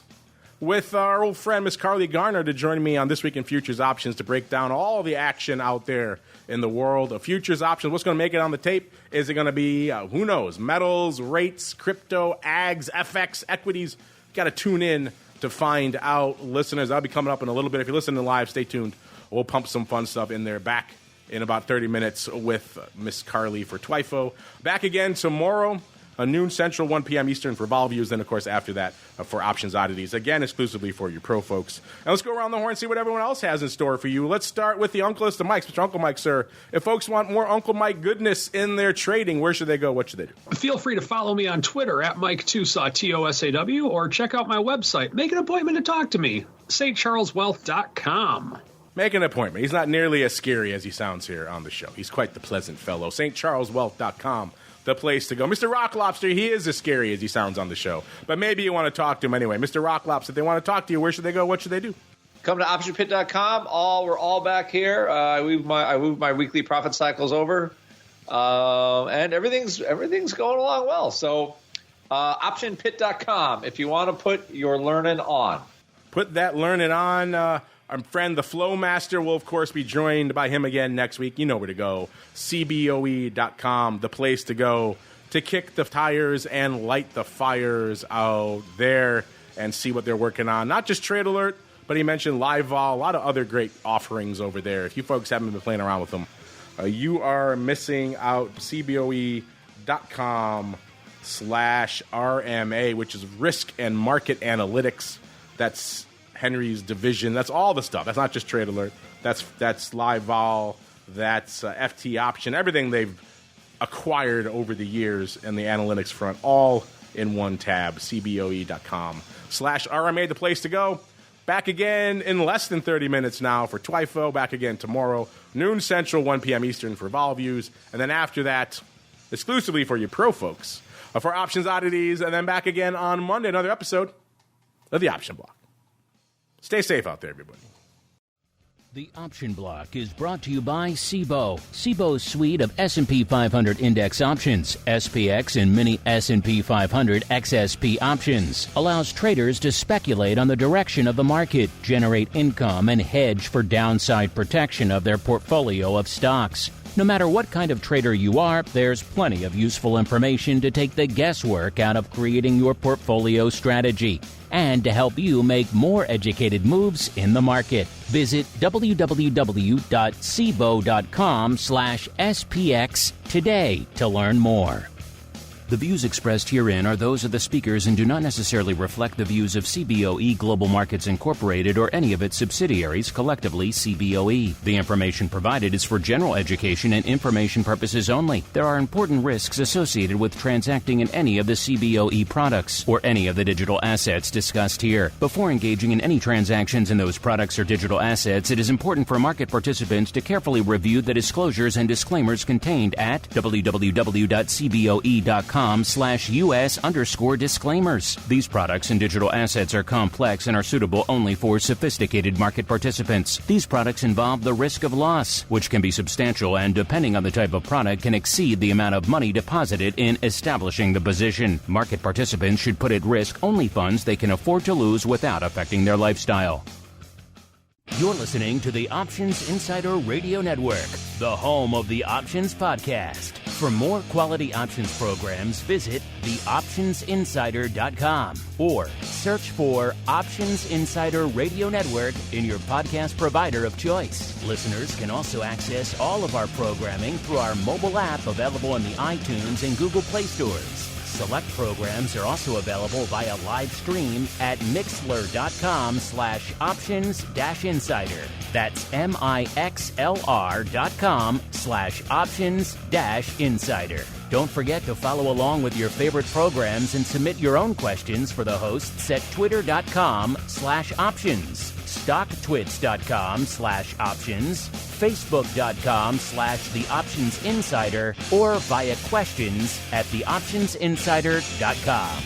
with our old friend, Miss Carly Garner, to join me on This Week in Futures Options to break down all the action out there in the world of futures options. What's going to make it on the tape? Is it going to be, who knows, metals, rates, crypto, ags, FX, equities? Got to tune in to find out, listeners. That'll be coming up in a little bit. If you're listening live, stay tuned. We'll pump some fun stuff in there. Back in about 30 minutes with Miss Carly for TWIFO. Back again tomorrow, noon Central, 1 p.m. Eastern for vol views. Then, of course, after that for Options Oddities. Again, exclusively for you pro folks. And let's go around the horn and see what everyone else has in store for you. Let's start with the Uncleest of Mikes. Mr. Uncle Mike, sir. If folks want more Uncle Mike goodness in their trading, where should they go? What should they do?
Feel free to follow me on Twitter at Mike2Saw, TOSAW, or check out my website. Make an appointment to talk to me, stcharleswealth.com.
Make an appointment. He's not nearly as scary as he sounds here on the show. He's quite the pleasant fellow. stcharleswealth.com, the place to go. Mr. Rock Lobster, he is as scary as he sounds on the show. But maybe you want to talk to him anyway. Mr. Rock Lobster, if they want to talk to you, where should they go? What should they do?
Come to optionpit.com. We're all back here. I moved my weekly profit cycles over. And everything's going along well. So optionpit.com if you want to put your learning on.
Put that learning on. Our friend, the Flowmaster, will, of course, be joined by him again next week. You know where to go. CBOE.com, the place to go to kick the tires and light the fires out there and see what they're working on. Not just Trade Alert, but he mentioned LiveVol, a lot of other great offerings over there. If you folks haven't been playing around with them, you are missing out. CBOE.com/RMA, which is Risk and Market Analytics. That's Henry's division. That's all the stuff. That's not just Trade Alert. That's LiveVol. That's FT Option. Everything they've acquired over the years in the analytics front, all in one tab. CBOE.com/RMA, the place to go. Back again in less than 30 minutes now for TWIFO. Back again tomorrow, noon Central, 1 p.m. Eastern for vol views. And then after that, exclusively for you pro folks, for Options Oddities. And then back again on Monday, another episode of the Option Block. Stay safe out there, everybody.
The Option Block is brought to you by SIBO. SIBO's suite of S&P 500 index options, SPX and mini S&P 500 XSP options, allows traders to speculate on the direction of the market, generate income, and hedge for downside protection of their portfolio of stocks. No matter what kind of trader you are, there's plenty of useful information to take the guesswork out of creating your portfolio strategy and to help you make more educated moves in the market. Visit www.sibo.com/SPX today to learn more. The views expressed herein are those of the speakers and do not necessarily reflect the views of CBOE Global Markets Incorporated or any of its subsidiaries, collectively CBOE. The information provided is for general education and information purposes only. There are important risks associated with transacting in any of the CBOE products or any of the digital assets discussed here. Before engaging in any transactions in those products or digital assets, it is important for market participants to carefully review the disclosures and disclaimers contained at www.cboe.com/US_disclaimers. These products and digital assets are complex and are suitable only for sophisticated market participants. These products involve the risk of loss, which can be substantial and, depending on the type of product, can exceed the amount of money deposited in establishing the position. Market participants should put at risk only funds they can afford to lose without affecting their lifestyle. You're listening to the Options Insider Radio Network, the home of the Options Podcast. For more quality options programs, visit theoptionsinsider.com or search for Options Insider Radio Network in your podcast provider of choice. Listeners can also access all of our programming through our mobile app available in the iTunes and Google Play stores. Select programs are also available via live stream at mixlr.com/options-insider. That's mixlr.com/options-insider. Don't forget to follow along with your favorite programs and submit your own questions for the hosts at twitter.com/options, stocktwits.com/options, facebook.com/theoptionsinsider, or via questions at theoptionsinsider.com.